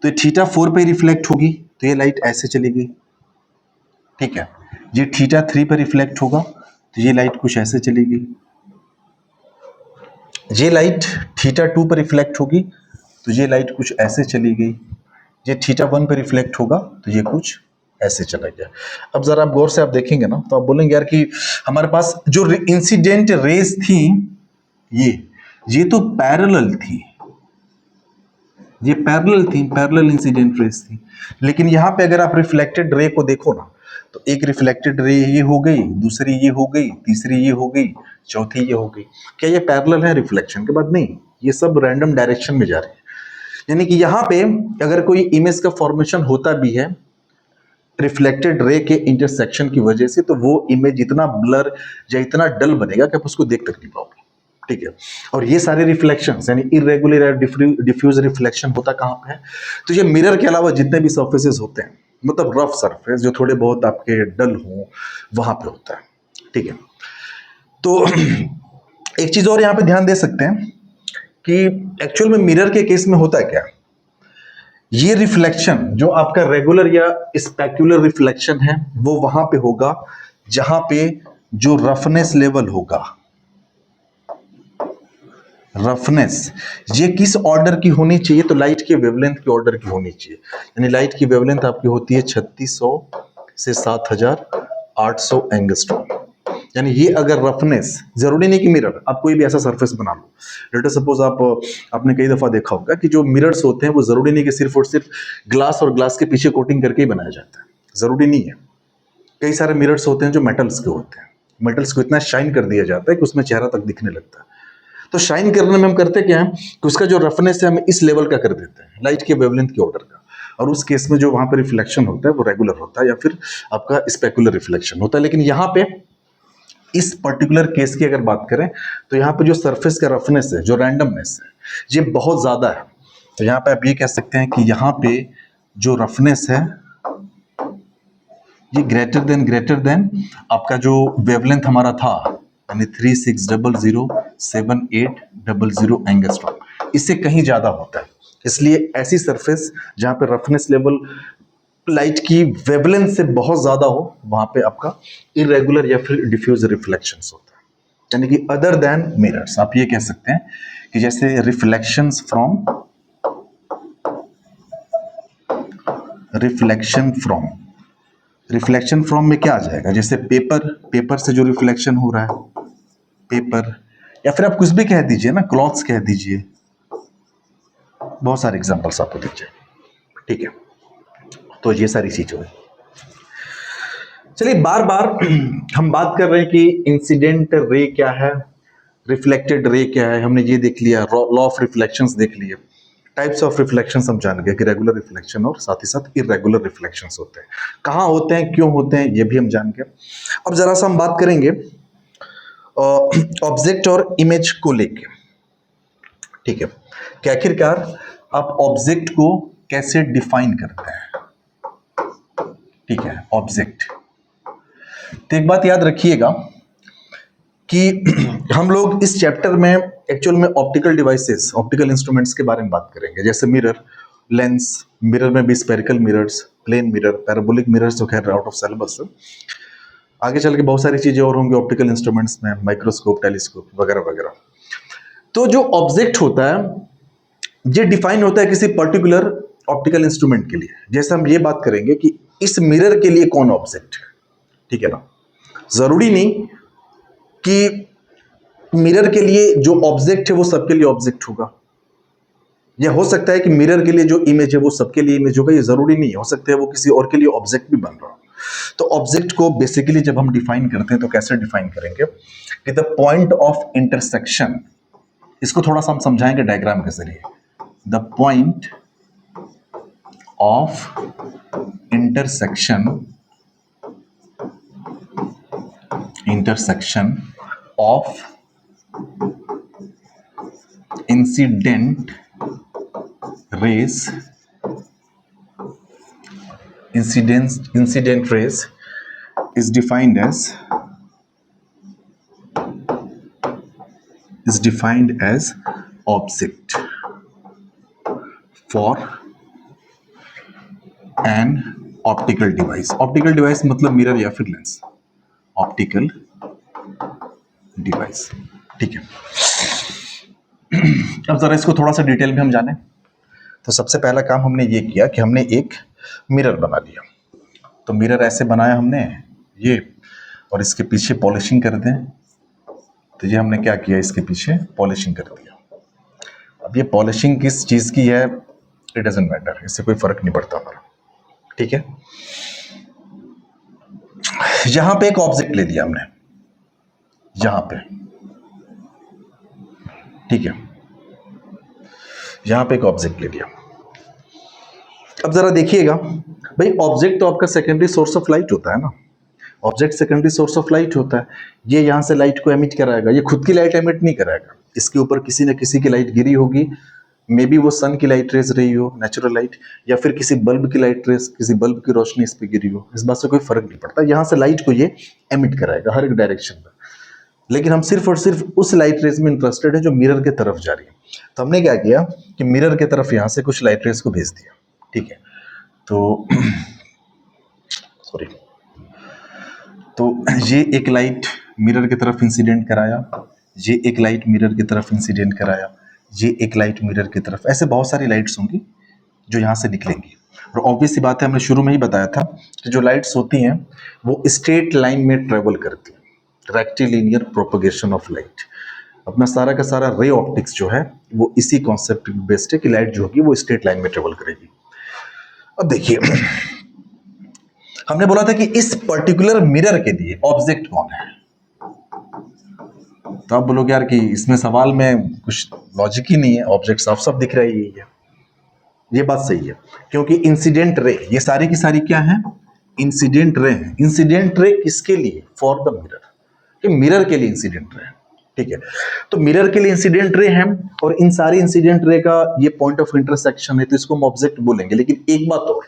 तो ये θ4 पे रिफ्लेक्ट होगी तो ये लाइट ऐसे चलेगी। ठीक है, ये θ3 पे रिफ्लेक्ट होगा तो ये लाइट कुछ ऐसे चलेगी। ये लाइट θ2 पर रिफ्लेक्ट होगी तो ये लाइट कुछ ऐसे चली गई। ये θ1 पर रिफ्लेक्ट होगा तो ये कुछ ऐसे चला गया। अब जरा आप गौर से आप देखेंगे ना तो आप बोलेंगे यार कि हमारे पास जो इंसिडेंट रेस थी ये तो पैरेलल थी, ये पैरेलल इंसिडेंट रेस थी। लेकिन यहाँ पे अगर आप रिफ्लेक्टेड रे को देखो ना तो एक रिफ्लेक्टेड रे ये हो गई, दूसरी ये हो गई, तीसरी ये हो गई, चौथी ये हो गई। क्या ये पैरेलल है रिफ्लेक्शन के बाद? नहीं, ये सब रैंडम डायरेक्शन में जा रही है। यानी कि यहाँ पे अगर कोई इमेज का फॉर्मेशन होता भी है रिफ्लेक्टेड रे के इंटरसेक्शन की वजह से, तो वो इमेज इतना ब्लर या इतना डल बनेगा कि आप उसको देख तक नहीं पाओगे। ठीक है, और ये सारे रिफ्लेक्शंस यानी इरेगुलर या डिफ्यूज रिफ्लेक्शन होता कहाँ पे है? तो ये मिरर के अलावा जितने भी सरफेसेस होते हैं, मतलब रफ सरफेस जो थोड़े बहुत आपके डल हो, वहां पे होता है। ठीक है, तो एक चीज और यहाँ पे ध्यान दे सकते हैं कि एक्चुअल में मिरर के केस में होता है क्या, ये रिफ्लेक्शन जो आपका रेगुलर या स्पेक्युलर रिफ्लेक्शन है वो वहां पे होगा जहां पे जो रफनेस लेवल होगा, रफनेस ये किस ऑर्डर की होनी चाहिए? तो लाइट के वेवलेंथ के ऑर्डर की होनी चाहिए। यानी लाइट की वेवलेंथ आपकी होती है 3600 से 7800 एंगस्ट्रॉम। यानी ये अगर रफनेस, जरूरी नहीं कि मिरर, आप कोई भी ऐसा सरफेस बना लो, लेट अस सपोज आपने कई दफा देखा होगा कि जो मिरर्स होते हैं वो जरूरी नहीं कि सिर्फ और सिर्फ ग्लास और ग्लास के पीछे कोटिंग करके ही बनाया जाता है, जरूरी नहीं है। कई सारे मिरर्स होते हैं जो मेटल्स के होते हैं, मेटल्स को इतना शाइन कर दिया जाता है कि उसमें चेहरा तक दिखने लगता है। तो शाइन करने में हम करते क्या है कि उसका जो रफनेस है हम इस लेवल का कर देते हैं, लाइट के वेवलेंथ के ऑर्डर का, और उस केस में जो वहां पर रिफ्लेक्शन होता है वो रेगुलर होता है या फिर आपका स्पेकुलर रिफ्लेक्शन होता है। लेकिन यहाँ पे इस पर्टिकुलर केस की अगर बात करें तो यहाँ पे जो सरफेस का रफनेस है, जो रैंडमनेस है, ये बहुत ज्यादा है। तो यहाँ पे आप ये कह सकते हैं कि यहाँ पे जो रफनेस है ये ग्रेटर देन आपका जो वेवलेंथ हमारा था, यानी 36007800 एंगस्ट्रॉम, इससे कहीं ज्यादा होता है। इसलिए ऐसी सरफेस जहां पे रफनेस लेवल लाइट की वेवलेंथ से बहुत ज्यादा हो, वहां पे आपका इरेगुलर या फिर डिफ्यूज रिफ्लेक्शंस होता है, यानी कि अदर देन मिरर्स। आप ये कह सकते हैं कि जैसे रिफ्लेक्शन फ्रॉम में क्या आ जाएगा, जैसे पेपर से जो रिफ्लेक्शन हो रहा है, पेपर, या फिर आप कुछ भी कह दीजिए ना, क्लॉथ्स कह दीजिए, बहुत सारे एग्जांपल्स आपको दीजिए, ठीक है। तो ये सारी चीजें हैं। चलिए बार बार हम बात कर रहे हैं कि इंसिडेंट रे क्या है, रिफ्लेक्टेड रे क्या है, हमने ये देख लिया, लॉ ऑफ रिफ्लेक्शंस देख लिए, टाइप्स ऑफ रिफ्लेक्शंस हम जान गए कि रेगुलर रिफ्लेक्शन और साथ ही साथ इरेगुलर रिफ्लेक्शंस होते हैं, कहाँ होते हैं, क्यों होते हैं, ये भी हम जान गए। अब जरा सा हम बात करेंगे ऑब्जेक्ट और इमेज को लेके, ठीक है, कि आखिरकार आप ऑब्जेक्ट को कैसे डिफाइन करते हैं, ठीक है, ऑब्जेक्ट। तो एक बात याद रखिएगा कि हम लोग इस चैप्टर में एक्चुअल में ऑप्टिकल डिवाइसेस, ऑप्टिकल इंस्ट्रूमेंट्स के बारे में बात करेंगे, जैसे मिरर, लेंस, मिरर में भी spherical mirrors, plane mirror, parabolic mirrors, जो खैर आउट ऑफ सिलेबस है। आगे चल के बहुत सारी चीजें और होंगी ऑप्टिकल इंस्ट्रूमेंट्स में, माइक्रोस्कोप, टेलीस्कोप वगैरह वगैरह। तो जो ऑब्जेक्ट होता है ये डिफाइन होता है किसी पर्टिकुलर ऑप्टिकल इंस्ट्रूमेंट के लिए। जैसे हम ये बात करेंगे कि इस मिरर के लिए कौन ऑब्जेक्ट है, ठीक है ना। जरूरी नहीं कि मिरर के लिए जो ऑब्जेक्ट है वो सबके लिए ऑब्जेक्ट होगा, या हो सकता है कि मिरर के लिए जो इमेज है वो सबके लिए इमेज होगा, ये जरूरी नहीं है, हो सकता है वो किसी और के लिए ऑब्जेक्ट भी बन रहा हो। तो ऑब्जेक्ट को बेसिकली जब हम डिफाइन करते हैं तो कैसे डिफाइन करेंगे कि द पॉइंट ऑफ इंटरसेक्शन, इसको थोड़ा सा हम समझाएंगे डायग्राम के जरिए। The point of intersection of incident raise is defined as object for an optical device. Optical device मतलब मिरर या फिर लेंस, ऑप्टिकल डिवाइस, ठीक है। अब जरा इसको थोड़ा सा डिटेल में हम जाने। तो सबसे पहला काम हमने ये किया कि हमने एक मिरर बना लिया। तो मिरर ऐसे बनाया हमने ये, और इसके पीछे पॉलिशिंग कर दें। तो ये हमने क्या किया, इसके पीछे पॉलिशिंग कर दिया। अब ये पॉलिशिंग किस चीज़ की है, इट डजंट मैटर, इससे कोई फर्क नहीं पड़ता हमारा, ठीक है। यहां पे एक ऑब्जेक्ट ले लिया हमने, यहां पे, ठीक है, यहां पे एक ऑब्जेक्ट ले लिया। अब जरा देखिएगा भाई, ऑब्जेक्ट तो आपका सेकेंडरी सोर्स ऑफ लाइट होता है ना, object secondary source of light होता है। ये यहां से लाइट को एमिट कराएगा, ये खुद की लाइट एमिट नहीं कराएगा, इसके ऊपर किसी न किसी की लाइट गिरी होगी, मे बी वो सन की लाइट रेज रही हो, नेचुरल लाइट, या फिर किसी बल्ब की लाइट रेज, किसी बल्ब की रोशनी इस पे गिरी हो, इस बात से कोई फर्क नहीं पड़ता। यहां से लाइट को ये एमिट कराएगा हर एक डायरेक्शन में, लेकिन हम सिर्फ और सिर्फ उस लाइट रेज में इंटरेस्टेड है जो मिरर के तरफ जा रही है। तो हमने क्या किया कि मिरर के तरफ यहां से कुछ लाइट रेज को भेज दिया, ठीक है। तो सॉरी, तो ये एक लाइट मिरर की तरफ इंसिडेंट कराया, ये एक लाइट मिरर की तरफ इंसिडेंट कराया, ये एक लाइट मिरर की तरफ, ऐसे बहुत सारी लाइट्स होंगी जो यहाँ से निकलेंगी। और ऑब्वियस सी बात है, हमने शुरू में ही बताया था कि जो लाइट्स होती हैं वो स्ट्रेट लाइन में ट्रेवल करती हैं। Rectilinear propagation of light. अपना सारा का सारा रे ऑप्टिक्स जो है वो इसी कॉन्सेप्ट बेस्ड है कि लाइट जो होगी वो स्ट्रेट लाइन में ट्रेवल करेगी। अब देखिए, हमने बोला था कि इस पर्टिकुलर मिरर के लिए ऑब्जेक्ट कौन है। तो आप बोलोगे यार कि इसमें सवाल में कुछ लॉजिक ही नहीं है, ऑब्जेक्ट साफ साफ दिख रहा है। ये बात सही है, क्योंकि इंसिडेंट रे, ये सारी की सारी क्या है, इंसिडेंट रे है। इंसिडेंट रे किसके लिए, फॉर द मिरर, कि मिरर के लिए इंसिडेंट रे है। ठीक है, तो मिरर के लिए इंसिडेंट रे है और इन सारी इंसिडेंट रे का ये पॉइंट ऑफ इंटरसेक्शन है, तो इसको हम ऑब्जेक्ट बोलेंगे। लेकिन एक बात और,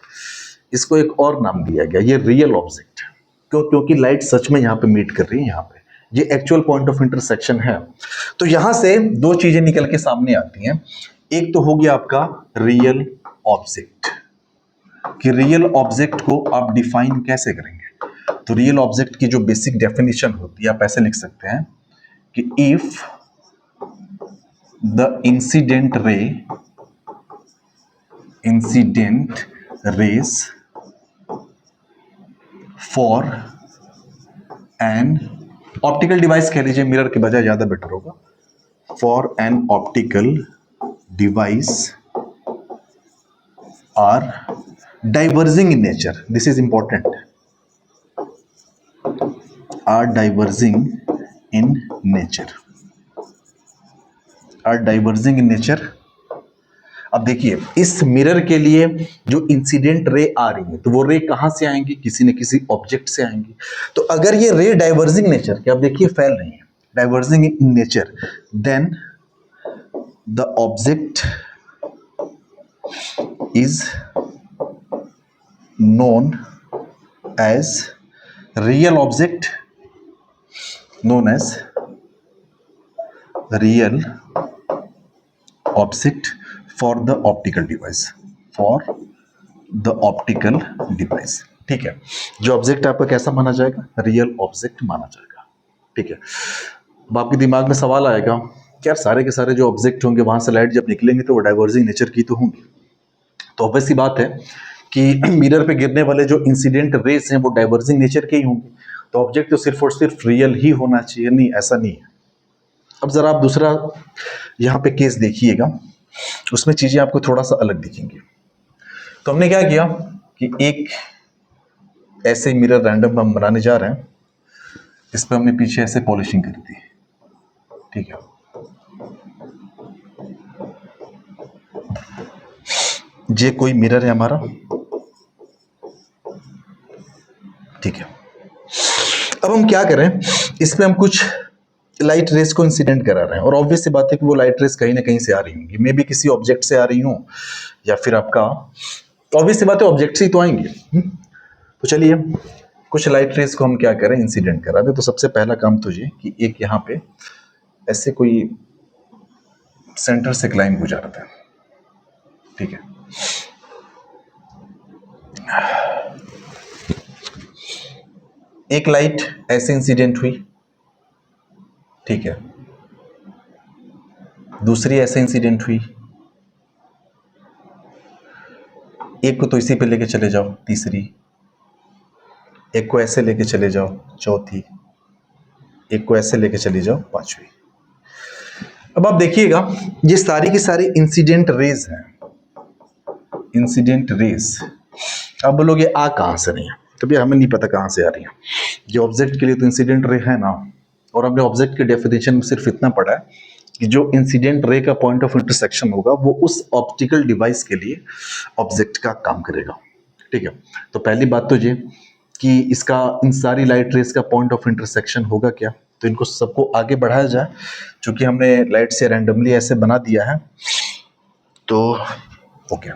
इसको एक और नाम दिया गया, ये रियल ऑब्जेक्ट। क्यों? क्योंकि लाइट सच में यहाँ पे मीट कर रही है, यहाँ पे ये एक्चुअल पॉइंट ऑफ इंटरसेक्शन है। तो यहां से दो चीजें निकल के सामने आती हैं। एक तो हो गया आपका रियल ऑब्जेक्ट, कि रियल ऑब्जेक्ट को आप डिफाइन कैसे करेंगे। तो रियल ऑब्जेक्ट की जो बेसिक डेफिनेशन होती है, आप ऐसे लिख सकते हैं कि if the incident rays for an optical device, कह लीजिए मिरर के बजाय ज्यादा बेटर होगा, for an optical device are diverging in nature, this is important, are diverging in nature, are diverging in nature। अब देखिए, इस मिरर के लिए जो इंसिडेंट रे आ रही है, तो वो रे कहां से आएंगी, किसी न किसी ऑब्जेक्ट से आएंगी। तो अगर ये रे डाइवर्जिंग नेचर के, अब देखिए फैल रही है, diverging in nature, then the object is known as real object, known as real object for the optical device, for the optical device। ठीक है, जो ऑब्जेक्ट आपका कैसा माना जाएगा, रियल ऑब्जेक्ट माना जाएगा। ठीक है, अब आपके दिमाग में सवाल आएगा कि यार सारे के सारे जो ऑब्जेक्ट होंगे वहां से लाइट जब निकलेंगे तो वो डाइवर्जिंग नेचर की तो होंगी। तो ऑब्वियस सी बात है कि मिरर पे गिरने वाले जो इंसिडेंट रेस हैं वो डाइवर्जिंग नेचर के ही होंगे, तो ऑब्जेक्ट तो सिर्फ और सिर्फ रियल ही होना चाहिए। नहीं, ऐसा नहीं है। अब जरा आप दूसरा यहाँ पे केस देखिएगा, उसमें चीजें आपको थोड़ा सा अलग दिखेंगी। तो हमने क्या किया कि एक ऐसे मिरर रैंडम हम बनाने जा रहे हैं, इस पर हमने पीछे ऐसे पॉलिशिंग कर दी। ठीक है, ये कोई मिरर है हमारा। ठीक है, अब हम क्या करें, इस पे हम कुछ लाइट रेस को इंसिडेंट करा रहे हैं, और ऑब्वियस सी बात है कि वो लाइट रेस कहीं ना कहीं से आ रही होंगी, मे बी किसी ऑब्जेक्ट से आ रही हो, या फिर आपका, ऑब्वियस सी बात है ऑब्जेक्ट से ही तो आएंगे। तो चलिए कुछ लाइट रेस को हम क्या करें, इंसिडेंट करा दें। तो सबसे पहला काम तो ये कि एक यहाँ पे ऐसे कोई सेंटर से लाइन गुजारता है। ठीक है, एक लाइट ऐसे इंसिडेंट हुई। ठीक है, दूसरी ऐसे इंसिडेंट हुई, एक को तो इसी पे लेके चले जाओ, तीसरी, एक को ऐसे लेके चले जाओ, चौथी, एक को ऐसे लेके चली जाओ, पांचवी। अब आप देखिएगा ये सारी की सारी इंसिडेंट रेज हैं, इंसिडेंट रेज। अब बोलोगे आ कहां से रही है, तो भैया हमें नहीं पता कहां से आ रही है। ये ऑब्जेक्ट के लिए तो इंसिडेंट रे है ना, और हमने ऑब्जेक्ट के डेफिनेशन में सिर्फ इतना पढ़ा है कि जो इंसिडेंट रे का पॉइंट ऑफ इंटरसेक्शन होगा वो उस ऑप्टिकल डिवाइस के लिए ऑब्जेक्ट का काम करेगा। ठीक है, तो पहली बात तो ये कि इसका इन सारी लाइट रेस का पॉइंट ऑफ इंटरसेक्शन होगा क्या, तो इनको सबको आगे बढ़ाया जाए। चूंकि हमने लाइट से रैंडमली ऐसे बना दिया है तो हो गया,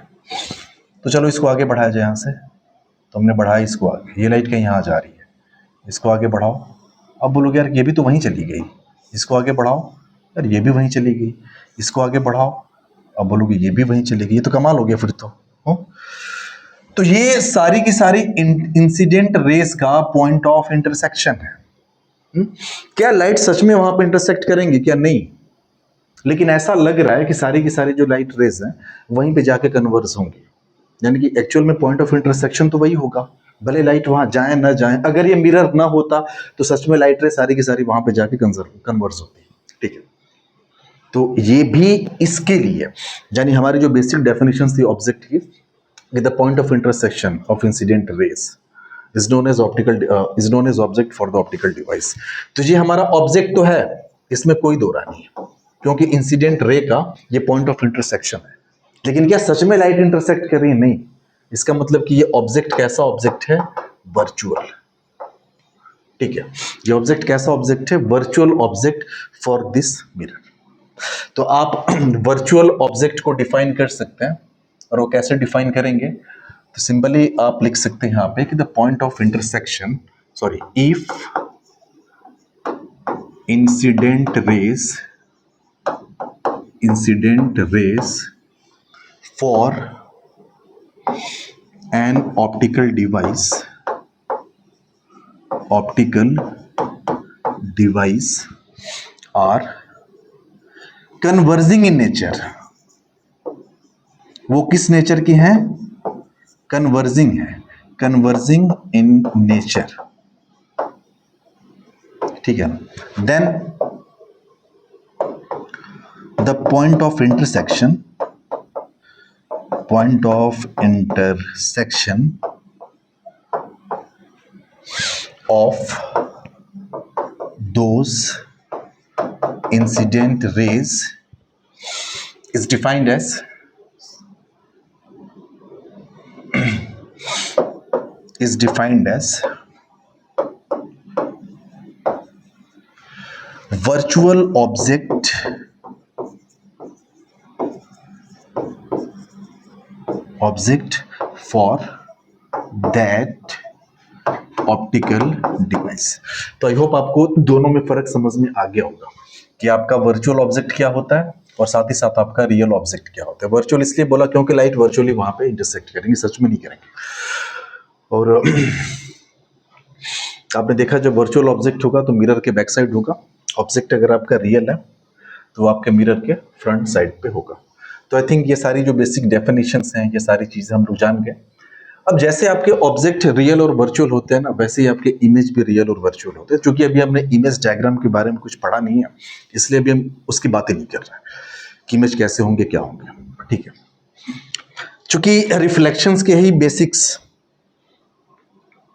तो चलो इसको आगे बढ़ाया जाए। यहाँ से तो हमने बढ़ाया इसको आगे, ये लाइट कहीं यहाँ जा रही है, इसको आगे बढ़ाओ। अब बोलोगे यार ये भी तो वहीं चली गई, इसको आगे बढ़ाओ, यार ये भी वहीं चली गई, इसको आगे बढ़ाओ। अब बोलोगे ये भी वहीं चली गई, ये तो कमाल हो गया फिर तो। तो ये सारी की सारी इंसिडेंट रेस का पॉइंट ऑफ इंटरसेक्शन है। क्या लाइट सच में वहां पर इंटरसेक्ट करेंगी क्या, नहीं, लेकिन ऐसा लग रहा है कि सारी की सारी जो लाइट रेज हैं वहीं पे जाके कन्वर्स होंगी, यानी कि एक्चुअल में पॉइंट ऑफ इंटरसेक्शन तो वही होगा। भले लाइट वहां जाए ना जाए, अगर ये मिरर ना होता तो सच में लाइट रे सारी की सारी वहां पे जाके कन्वर्स होती। ठीक है, तो ये भी इसके लिए, यानी हमारी जो बेसिक डेफिनेशन थी ऑब्जेक्ट की, the point of intersection of incident rays is known as object for the optical device. तो ये हमारा ऑब्जेक्ट तो है, इसमें कोई दो राय नहीं है, क्योंकि इंसिडेंट रे का ये पॉइंट ऑफ इंटरसेक्शन है। लेकिन क्या सच में लाइट इंटरसेक्ट कर रही है? नहीं। इसका मतलब कि ये ऑब्जेक्ट कैसा ऑब्जेक्ट है? वर्चुअल। ठीक है, ये ऑब्जेक्ट कैसा ऑब्जेक्ट है? Virtual object for this mirror. तो आप वर्चुअल ऑब्जेक्ट को डिफाइन कर सकते हैं, और वो कैसे डिफाइन करेंगे? तो सिंपली आप लिख सकते हैं यहां पे कि the point of intersection, sorry, if incident rays for an optical device are converging in nature. वो किस नेचर की हैं? कन्वर्जिंग है, कन्वर्जिंग इन नेचर। ठीक है, then the point of intersection of those incident rays is defined as virtual object for that optical device. तो I hope आपको दोनों में फर्क समझ में आ गया होगा कि आपका वर्चुअल ऑब्जेक्ट क्या होता है और साथ ही साथ आपका रियल ऑब्जेक्ट क्या होता है। वर्चुअल इसलिए बोला क्योंकि लाइट वर्चुअली वहां पे इंटरसेक्ट करेंगे, सच में नहीं करेंगे। और आपने देखा जब वर्चुअल ऑब्जेक्ट होगा तो मिरर के बैक साइड होगा, ऑब्जेक्ट अगर आपका रियल है तो आपके मिरर के फ्रंट साइड पे होगा। तो आई थिंक ये सारी जो बेसिक डेफिनेशंस हैं, ये सारी चीजें हम लोग जान गए। अब जैसे आपके ऑब्जेक्ट रियल और वर्चुअल होते हैं ना, वैसे ही आपके इमेज भी रियल और वर्चुअल होते हैं। क्योंकि अभी हमने इमेज डायग्राम के बारे में कुछ पढ़ा नहीं है, इसलिए अभी हम उसकी बातें नहीं कर रहे हैं कि इमेज कैसे होंगे, क्या होंगे। ठीक है, चूंकि रिफ्लेक्शंस के ही बेसिक्स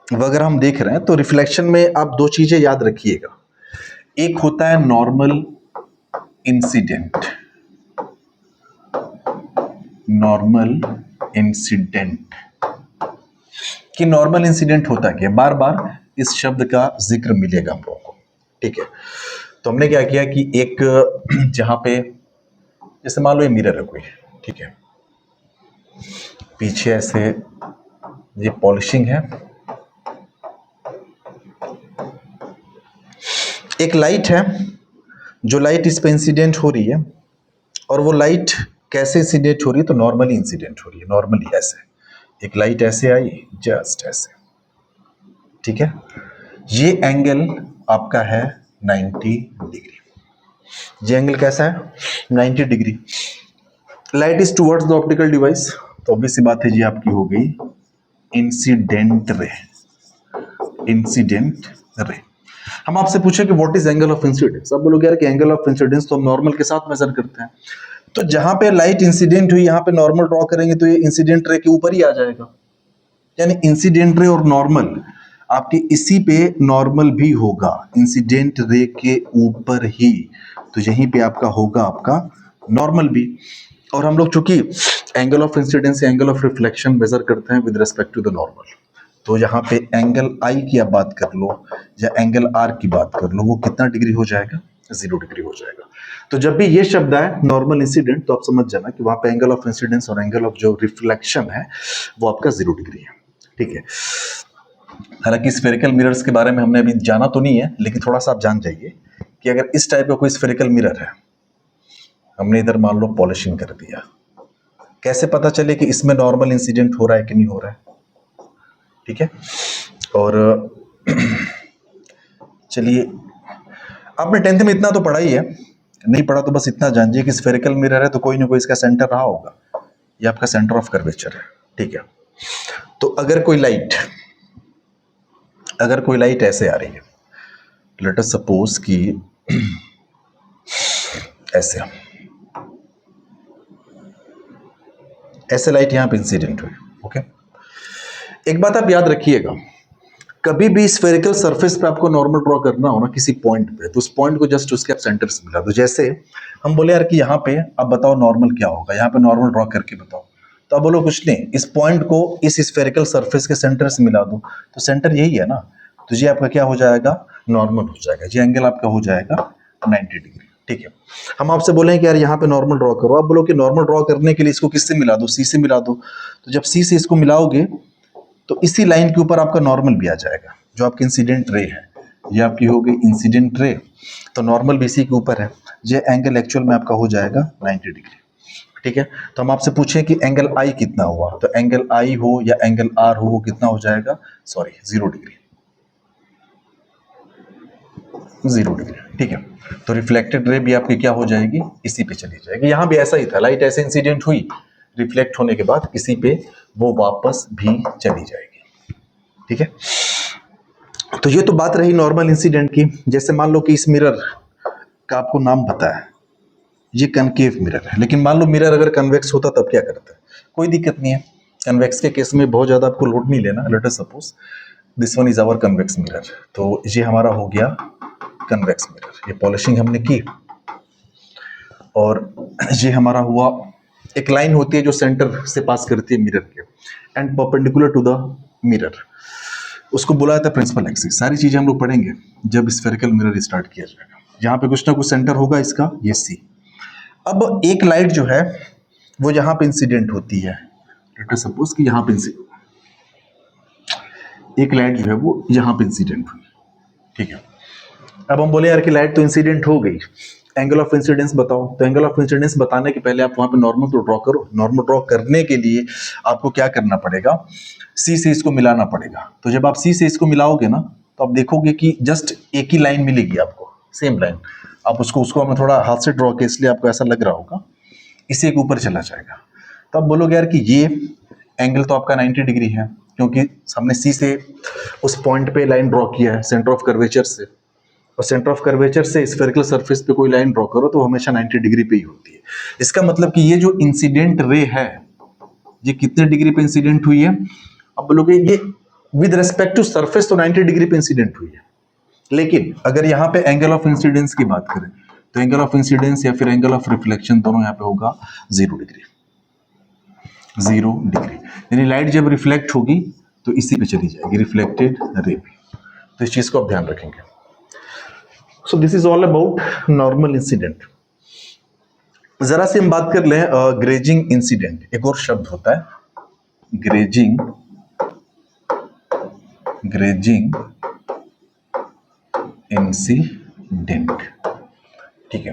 वगैरह हम देख रहे हैं, तो रिफ्लेक्शन में आप दो चीजें याद रखिएगा। एक होता है नॉर्मल इंसिडेंट, कि नॉर्मल इंसिडेंट होता क्या, बार बार इस शब्द का जिक्र मिलेगा हम लोगों को। ठीक है, तो हमने क्या किया कि एक जहां पे जैसे मान लो ये मिरर है कोई, ठीक है, पीछे ऐसे ये पॉलिशिंग है, एक लाइट है, जो लाइट इस पे इंसिडेंट हो रही है, और वो लाइट कैसे इंसिडेंट हो रही है? तो नॉर्मली इंसिडेंट हो रही है, नॉर्मली ऐसे एक लाइट ऐसे आई, जस्ट ऐसे। ठीक है, ये एंगल आपका है 90 डिग्री। ये एंगल कैसा है? 90 degree. Light is towards the optical device, तो ऑब्वियस सी बात है जी आपकी हो गई इंसिडेंट रे। हम आपसे पूछे कि what is angle of incidence, आप बोलोगे यार कि एंगल ऑफ इंसिडेंस तो हम नॉर्मल के साथ मेजर करते हैं। तो जहां पे लाइट इंसिडेंट हुई, यहां पे नॉर्मल ड्रॉ करेंगे तो ये इंसिडेंट रे के ऊपर ही आ जाएगा। यानी इंसिडेंट रे और नॉर्मल आपके इसी पे नॉर्मल भी होगा, इंसिडेंट रे के ऊपर ही, तो यहीं पे आपका होगा आपका नॉर्मल भी। और हम लोग चूंकि एंगल ऑफ इंसिडेंस या एंगल ऑफ रिफ्लेक्शन मेजर करते हैं with respect to the normal, तो यहाँ पे एंगल आई की आप बात कर लो या एंगल आर की बात कर लो, वो कितना डिग्री हो जाएगा? 0 डिग्री हो जाएगा। तो जब भी ये शब्द आए नॉर्मल इंसिडेंट, तो आप समझ जाना कि वहां पे एंगल ऑफ इंसिडेंस और एंगल ऑफ जो रिफ्लेक्शन है वो आपका 0 डिग्री है। ठीक है, हालांकि स्फेरिकल मिरर्स के बारे में हमने अभी जाना तो नहीं है, लेकिन थोड़ा सा आप जान जाइए कि अगर इस टाइप का कोई स्फेरिकल मिरर है, हमने इधर मान लो पॉलिशिंग कर दिया, कैसे पता चले कि इसमें नॉर्मल इंसिडेंट हो रहा है कि नहीं हो रहा है? ठीक है, और चलिए, आपने 10th में इतना तो पढ़ा ही है, नहीं पढ़ा तो बस इतना जानिए कि स्फेरिकल मिरर है तो कोई ना कोई इसका सेंटर रहा होगा, ये आपका सेंटर ऑफ कर्वेचर है। ठीक है, तो अगर कोई लाइट अगर कोई लाइट ऐसे आ रही है, लेट अस सपोज कि ऐसे ऐसे लाइट यहां पे इंसिडेंट हुई, ओके। एक बात आप याद रखिएगा, कभी भी स्फेरिकल सरफेस पे आपको नॉर्मल ड्रॉ करना हो ना किसी पॉइंट पे, तो उस पॉइंट को जस्ट उसके आप सेंटर से मिला दो। जैसे हम बोले यार कि यहाँ पे अब बताओ नॉर्मल क्या होगा, यहाँ पे नॉर्मल ड्रॉ करके बताओ, तो आप बोलो कुछ नहीं, इस पॉइंट को इस स्फेरिकल सरफेस के सेंटर से मिला दो, तो सेंटर यही है ना, तो ये आपका क्या हो जाएगा, नॉर्मल हो जाएगा। ये एंगल आपका हो जाएगा 90 डिग्री, ठीक है। हम आपसे बोले कि यार यहाँ पे नॉर्मल ड्रॉ करो, आप बोलो कि नॉर्मल ड्रॉ करने के लिए इसको किससे मिला दो, सी से मिला दो। तो जब सी से इसको मिलाओगे तो इसी लाइन के ऊपर आपका नॉर्मल भी आ जाएगा, जो आपकी इंसिडेंट रे है, ये आपकी हो गई इंसिडेंट रे, तो नॉर्मल भी इसी के ऊपर है। ये एंगल एक्चुअल में आपका हो जाएगा 90 डिग्री, ठीक है। तो हम आपसे पूछें कि एंगल आई कितना हुआ, तो एंगल आई हो या एंगल आर हो, वो कितना हो जाएगा, सॉरी 0 डिग्री, 0 डिग्री, ठीक है। तो रिफ्लेक्टेड रे भी आपकी क्या हो जाएगी, इसी पे चली जाएगी। यहां भी ऐसा ही था, लाइट ऐसे इंसिडेंट हुई, रिफ्लेक्ट होने के बाद इसी पे वो वापस भी चली जाएगी, ठीक है। तो ये तो बात रही नॉर्मल इंसिडेंट की। जैसे मान लो कि इस मिरर का आपको नाम पता है, ये कनकेव मिरर है, लेकिन मान लो मिरर अगर कन्वेक्स होता तब क्या करता है, कोई दिक्कत नहीं है। कन्वेक्स के केस में बहुत ज्यादा आपको लोड नहीं लेना। Let us suppose this one is our convex mirror, तो ये हमारा हो गया कन्वेक्स मिरर, ये पॉलिशिंग हमने की, और ये हमारा हुआ, एक लाइन होती है जो सेंटर से पास करती है मिरर के and perpendicular to the mirror, उसको बोला जाता है प्रिंसिपल एक्सिस। सारी चीजें हम लोग पढ़ेंगे जब स्फेरिकल मिरर स्टार्ट किया जाएगा। यहाँ पे कुछ ना कुछ सेंटर होगा इसका, ये सी। अब एक लाइट जो है वो यहाँ पे इंसिडेंट होती है, लेट अस सपोज कि यहाँ पे एक लाइट जो है वो यहाँ पे इंसिडेंट हुई, ठीक है। अब हम बोले यार कि लाइट तो इंसिडेंट हो गई, एंगल ऑफ इंसिडेंस बताओ। तो एंगल ऑफ इंसिडेंस बताने के पहले आप वहां पे नॉर्मल तो ड्रॉ करो। नॉर्मल ड्रॉ करने के लिए आपको क्या करना पड़ेगा, सी से इसको मिलाना पड़ेगा। तो जब आप सी से इसको मिलाओगे ना, तो आप देखोगे कि जस्ट एक ही लाइन मिलेगी आपको, सेम लाइन। आप उसको हमें थोड़ा हाथ से ड्रॉ किया इसलिए आपको ऐसा लग रहा होगा, इसी के ऊपर चला जाएगा। तो आप बोलोगे यार कि ये एंगल तो आपका 90 डिग्री है, क्योंकि हमने सी से उस पॉइंट पे लाइन ड्रॉ किया है सेंटर ऑफ कर्वेचर से, और सेंटर ऑफ कर्वेचर से स्फेरिकल सरफेस पे कोई लाइन ड्रॉ करो तो हमेशा 90 डिग्री पे ही होती है। इसका मतलब कि ये जो इंसिडेंट रे है, ये कितने डिग्री पे इंसिडेंट हुई है, अब बोलोगे ये विद रिस्पेक्ट टू सरफेस तो 90 डिग्री पे इंसिडेंट हुई है, लेकिन अगर यहाँ पे एंगल ऑफ इंसिडेंस की बात करें तो एंगल ऑफ इंसिडेंस या फिर एंगल ऑफ रिफ्लेक्शन दोनों यहाँ पे होगा 0 डिग्री, 0 डिग्री। यानी लाइट जब रिफ्लेक्ट होगी तो इसी पे चली जाएगी, रिफ्लेक्टेड रे पे। तो इस चीज को आप ध्यान रखेंगे। सो this is all about normal incident. जरा से हम बात कर लें ग्रेजिंग इंसिडेंट। एक और शब्द होता है ग्रेजिंग, ग्रेजिंग इंसिडेंट, ठीक है।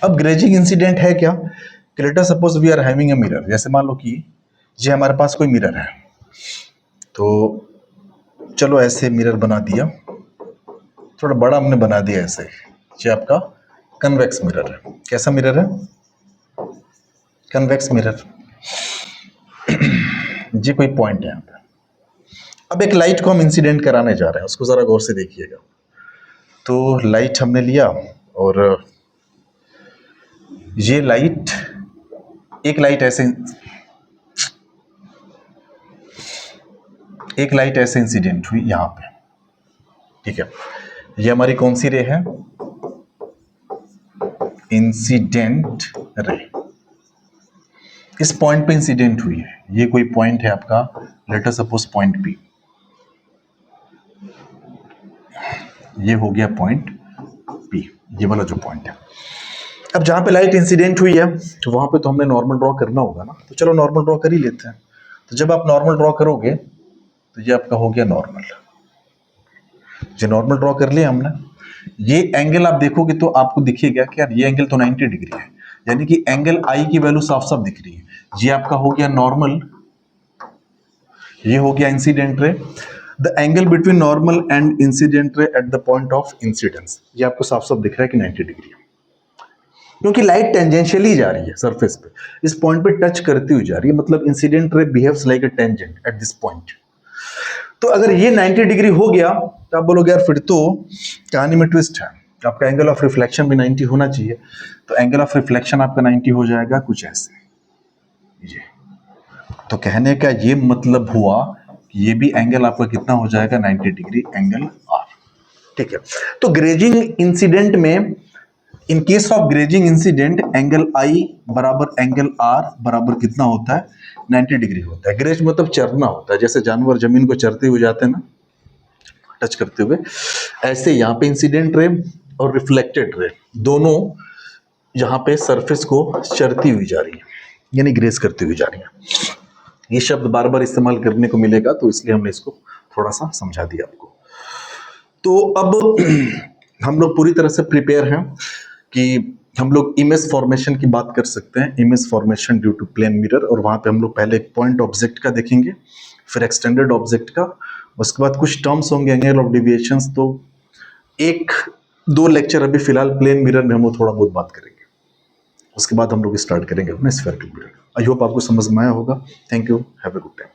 अब ग्रेजिंग इंसिडेंट है क्या, let us suppose we are having a mirror. जैसे मान लो कि ये हमारे पास कोई मिरर है, तो चलो ऐसे मिरर बना दिया, थोड़ा बड़ा हमने बना दिया ऐसे। ये आपका कन्वेक्स मिरर है। कैसा मिरर है, कन्वेक्स मिरर। ये कोई पॉइंट है यहाँ पे। अब एक लाइट को हम इंसिडेंट कराने जा रहे हैं, उसको जरा गौर से देखिएगा। तो लाइट हमने लिया और ये लाइट, एक लाइट ऐसे इंसिडेंट हुई यहां पे, ठीक है। ये हमारी कौन सी रे है, इंसिडेंट रे। इस पॉइंट पे इंसिडेंट हुई है। ये कोई पॉइंट है आपका, let us suppose point B. ये हो गया पॉइंट बी, ये वाला जो पॉइंट है। अब जहां पे लाइट इंसिडेंट हुई है तो वहां पे तो हमने नॉर्मल ड्रॉ करना होगा ना, तो चलो नॉर्मल ड्रॉ कर ही लेते हैं। तो जब आप नॉर्मल ड्रॉ करोगे तो ये आपका हो गया नॉर्मल। जो नॉर्मल ड्रॉ कर लिया हमने, ये एंगल आप देखोगे तो आपको दिखेगा कि यार ये एंगल तो 90 डिग्री है, यानी कि एंगल आई की वैल्यू साफ साफ दिख रही है। ये आपका हो गया नॉर्मल, ये हो गया incident ray. The angle between normal and incident ray at the point of incidence, ये आपको साफ साफ दिख रहा है कि 90 डिग्री है, क्योंकि लाइट टेंजेंशियली जा रही है सरफेस पे, इस पॉइंट पे टच करती हुई जा रही है। मतलब incident ray behaves like a tangent at this point. तो अगर ये 90 डिग्री हो गया तो आप बोलोगे यार फिर तो कहानी में ट्विस्ट है, आपका एंगल ऑफ रिफ्लेक्शन भी 90 होना चाहिए। तो एंगल ऑफ रिफ्लेक्शन आपका 90 हो जाएगा कुछ ऐसे, ये। तो कहने का ये मतलब हुआ कि ये भी एंगल आपका कितना हो जाएगा, 90 डिग्री एंगल आर। ठीक है, तो ग्रेजिंग इंसिडेंट में, in case of grazing incident, angle i बराबर एंगल आर बराबर कितना होता है, 90 डिग्री होता है। ग्रेज मतलब चरना होता है, जैसे जानवर जमीन को चरते हुए जाते हैं ना, टच करते हुए, ऐसे यहाँ पे इंसिडेंट रे और रिफ्लेक्टेड रे दोनों यहाँ पे सरफेस को चरती हुई जा रही है, यानी ग्रेज करती हुई जा रही है। ये शब्द बार बार इस्तेमाल करने को मिलेगा, तो इसलिए हमने इसको थोड़ा सा समझा दिया आपको। तो अब हम लोग पूरी तरह से प्रिपेयर हैं कि हम लोग इमेज फॉर्मेशन की बात कर सकते हैं, image formation due to plane mirror. और वहाँ पे हम लोग पहले पॉइंट ऑब्जेक्ट का देखेंगे, फिर एक्सटेंडेड ऑब्जेक्ट का, उसके बाद कुछ टर्म्स होंगे एंगल ऑफ डेविएशंस। तो एक दो लेक्चर अभी फिलहाल प्लेन मिरर में हम लोग थोड़ा बहुत बात करेंगे, उसके बाद हम लोग स्टार्ट करेंगे अपने स्फेरिकल मिरर। आई होप आपको समझ में आया होगा। Thank you, have a good time.